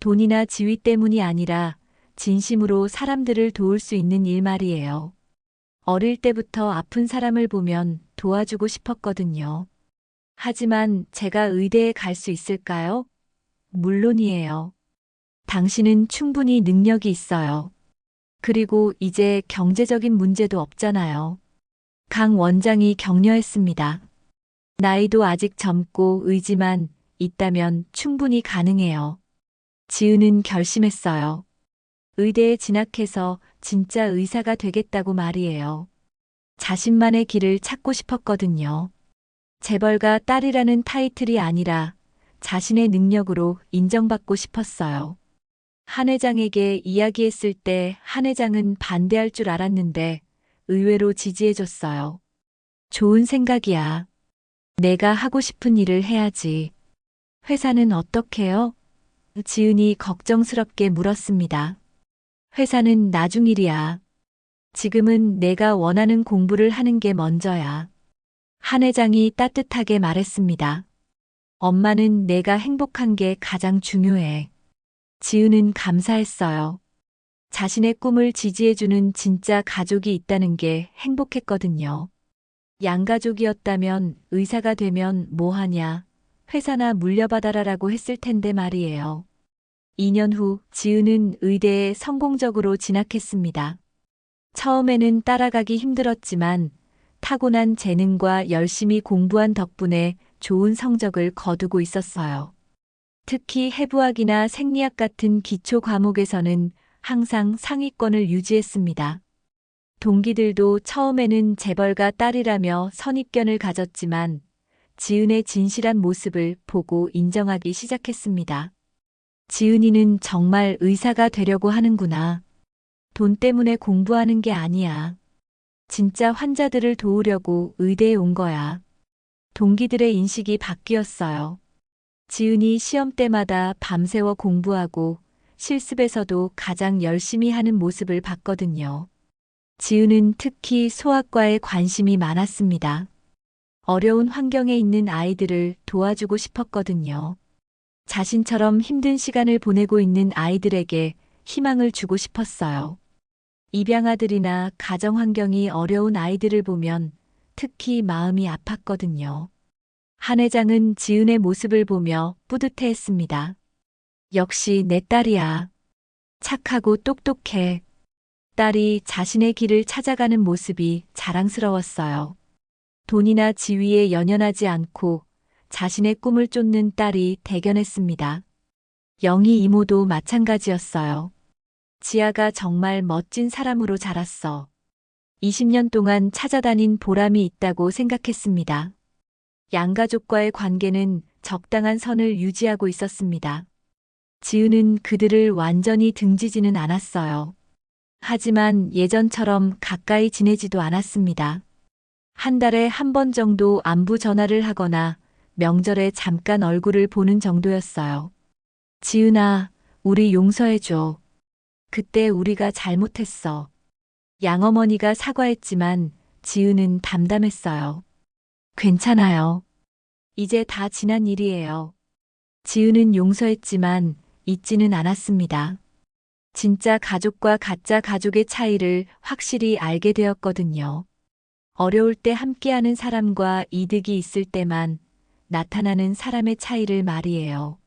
돈이나 지위 때문이 아니라 진심으로 사람들을 도울 수 있는 일 말이에요. 어릴 때부터 아픈 사람을 보면 도와주고 싶었거든요. 하지만 제가 의대에 갈 수 있을까요? 물론이에요. 당신은 충분히 능력이 있어요. 그리고 이제 경제적인 문제도 없잖아요. 강 원장이 격려했습니다. 나이도 아직 젊고 의지만 있다면 충분히 가능해요. 지은은 결심했어요. 의대에 진학해서 진짜 의사가 되겠다고 말이에요. 자신만의 길을 찾고 싶었거든요. 재벌가 딸이라는 타이틀이 아니라 자신의 능력으로 인정받고 싶었어요. 한 회장에게 이야기했을 때 한 회장은 반대할 줄 알았는데 의외로 지지해줬어요. 좋은 생각이야. 내가 하고 싶은 일을 해야지. 회사는 어떻게요? 지은이 걱정스럽게 물었습니다. 회사는 나중 일이야. 지금은 내가 원하는 공부를 하는 게 먼저야. 한 회장이 따뜻하게 말했습니다. 엄마는 내가 행복한 게 가장 중요해. 지은은 감사했어요. 자신의 꿈을 지지해주는 진짜 가족이 있다는 게 행복했거든요. 양가족이었다면 의사가 되면 뭐 하냐, 회사나 물려받아라라고 했을 텐데 말이에요. 2년 후 지은은 의대에 성공적으로 진학했습니다. 처음에는 따라가기 힘들었지만 타고난 재능과 열심히 공부한 덕분에 좋은 성적을 거두고 있었어요. 특히 해부학이나 생리학 같은 기초 과목에서는 항상 상위권을 유지했습니다. 동기들도 처음에는 재벌가 딸이라며 선입견을 가졌지만 지은의 진실한 모습을 보고 인정하기 시작했습니다. 지은이는 정말 의사가 되려고 하는구나. 돈 때문에 공부하는 게 아니야. 진짜 환자들을 도우려고 의대에 온 거야. 동기들의 인식이 바뀌었어요. 지은이 시험 때마다 밤새워 공부하고 실습에서도 가장 열심히 하는 모습을 봤거든요. 지은은 특히 소아과에 관심이 많았습니다. 어려운 환경에 있는 아이들을 도와주고 싶었거든요. 자신처럼 힘든 시간을 보내고 있는 아이들에게 희망을 주고 싶었어요. 입양아들이나 가정 환경이 어려운 아이들을 보면 특히 마음이 아팠거든요. 한 회장은 지은의 모습을 보며 뿌듯해했습니다. 역시 내 딸이야. 착하고 똑똑해. 딸이 자신의 길을 찾아가는 모습이 자랑스러웠어요. 돈이나 지위에 연연하지 않고 자신의 꿈을 쫓는 딸이 대견했습니다. 영희 이모도 마찬가지였어요. 지아가 정말 멋진 사람으로 자랐어. 20년 동안 찾아다닌 보람이 있다고 생각했습니다. 양가족과의 관계는 적당한 선을 유지하고 있었습니다. 지은은 그들을 완전히 등지지는 않았어요. 하지만 예전처럼 가까이 지내지도 않았습니다. 한 달에 한 번 정도 안부 전화를 하거나 명절에 잠깐 얼굴을 보는 정도였어요. 지은아, 우리 용서해줘. 그때 우리가 잘못했어. 양어머니가 사과했지만 지은은 담담했어요. 괜찮아요. 이제 다 지난 일이에요. 지은은 용서했지만 잊지는 않았습니다. 진짜 가족과 가짜 가족의 차이를 확실히 알게 되었거든요. 어려울 때 함께하는 사람과 이득이 있을 때만 나타나는 사람의 차이를 말이에요.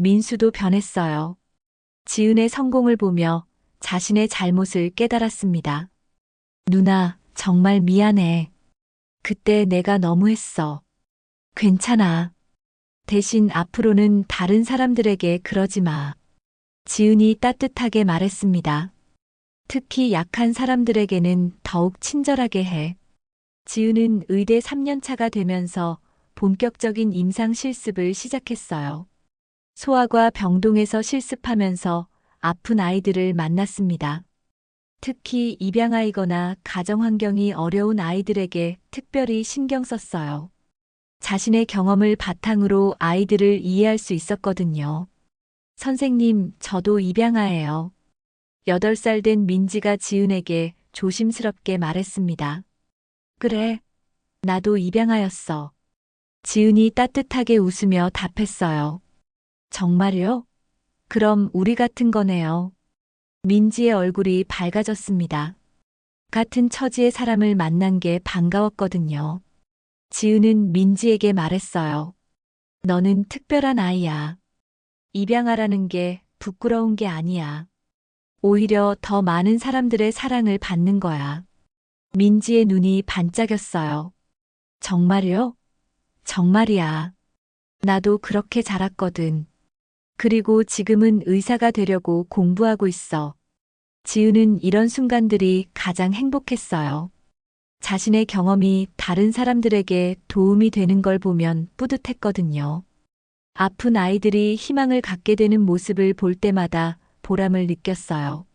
민수도 변했어요. 지은의 성공을 보며 자신의 잘못을 깨달았습니다. 누나, 정말 미안해. 그때 내가 너무했어. 괜찮아. 대신 앞으로는 다른 사람들에게 그러지 마. 지은이 따뜻하게 말했습니다. 특히 약한 사람들에게는 더욱 친절하게 해. 지은은 의대 3년 차가 되면서 본격적인 임상 실습을 시작했어요. 소아과 병동에서 실습하면서 아픈 아이들을 만났습니다. 특히 입양아이거나 가정 환경이 어려운 아이들에게 특별히 신경 썼어요. 자신의 경험을 바탕으로 아이들을 이해할 수 있었거든요. 선생님, 저도 입양아예요. 8살 된 민지가 지은에게 조심스럽게 말했습니다. 그래, 나도 입양아였어. 지은이 따뜻하게 웃으며 답했어요. 정말요? 그럼 우리 같은 거네요. 민지의 얼굴이 밝아졌습니다. 같은 처지의 사람을 만난 게 반가웠거든요. 지은은 민지에게 말했어요. 너는 특별한 아이야. 입양아라는 게 부끄러운 게 아니야. 오히려 더 많은 사람들의 사랑을 받는 거야. 민지의 눈이 반짝였어요. 정말요? 정말이야. 나도 그렇게 자랐거든. 그리고 지금은 의사가 되려고 공부하고 있어. 지은은 이런 순간들이 가장 행복했어요. 자신의 경험이 다른 사람들에게 도움이 되는 걸 보면 뿌듯했거든요. 아픈 아이들이 희망을 갖게 되는 모습을 볼 때마다 보람을 느꼈어요.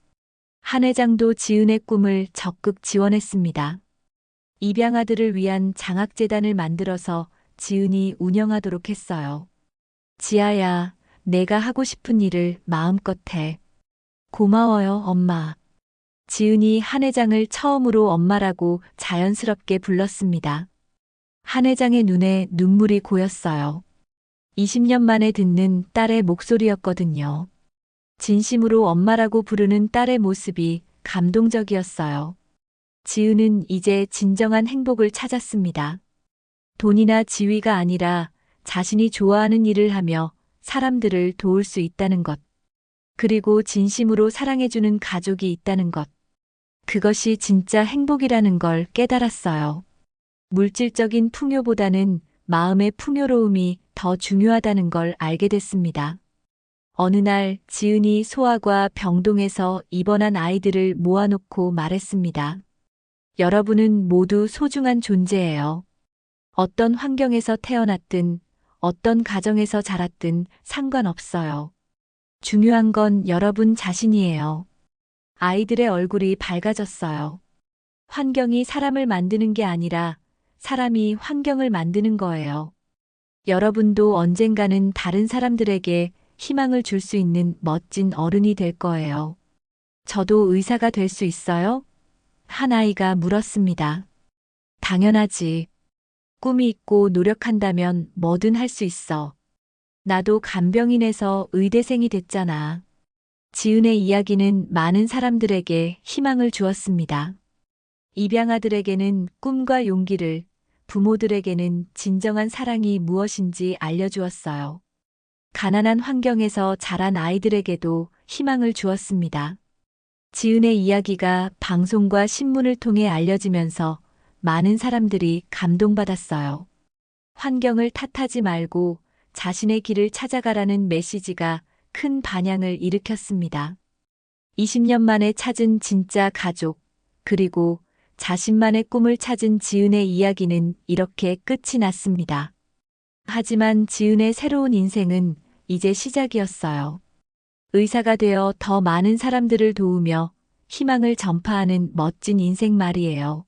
한 회장도 지은의 꿈을 적극 지원했습니다. 입양아들을 위한 장학재단을 만들어서 지은이 운영하도록 했어요. 지아야, 내가 하고 싶은 일을 마음껏 해. 고마워요, 엄마. 지은이 한 회장을 처음으로 엄마라고 자연스럽게 불렀습니다. 한 회장의 눈에 눈물이 고였어요. 20년 만에 듣는 딸의 목소리였거든요. 진심으로 엄마라고 부르는 딸의 모습이 감동적이었어요. 지은은 이제 진정한 행복을 찾았습니다. 돈이나 지위가 아니라 자신이 좋아하는 일을 하며 사람들을 도울 수 있다는 것. 그리고 진심으로 사랑해주는 가족이 있다는 것. 그것이 진짜 행복이라는 걸 깨달았어요. 물질적인 풍요보다는 마음의 풍요로움이 더 중요하다는 걸 알게 됐습니다. 어느 날 지은이 소아과 병동에서 입원한 아이들을 모아놓고 말했습니다. 여러분은 모두 소중한 존재예요. 어떤 환경에서 태어났든 어떤 가정에서 자랐든 상관없어요. 중요한 건 여러분 자신이에요. 아이들의 얼굴이 밝아졌어요. 환경이 사람을 만드는 게 아니라 사람이 환경을 만드는 거예요. 여러분도 언젠가는 다른 사람들에게 희망을 줄 수 있는 멋진 어른이 될 거예요. 저도 의사가 될 수 있어요? 한 아이가 물었습니다. 당연하지. 꿈이 있고 노력한다면 뭐든 할 수 있어. 나도 간병인에서 의대생이 됐잖아. 지은의 이야기는 많은 사람들에게 희망을 주었습니다. 입양아들에게는 꿈과 용기를, 부모들에게는 진정한 사랑이 무엇인지 알려주었어요. 가난한 환경에서 자란 아이들에게도 희망을 주었습니다. 지은의 이야기가 방송과 신문을 통해 알려지면서 많은 사람들이 감동받았어요. 환경을 탓하지 말고 자신의 길을 찾아가라는 메시지가 큰 반향을 일으켰습니다. 20년 만에 찾은 진짜 가족, 그리고 자신만의 꿈을 찾은 지은의 이야기는 이렇게 끝이 났습니다. 하지만 지은의 새로운 인생은 이제 시작이었어요. 의사가 되어 더 많은 사람들을 도우며 희망을 전파하는 멋진 인생 말이에요.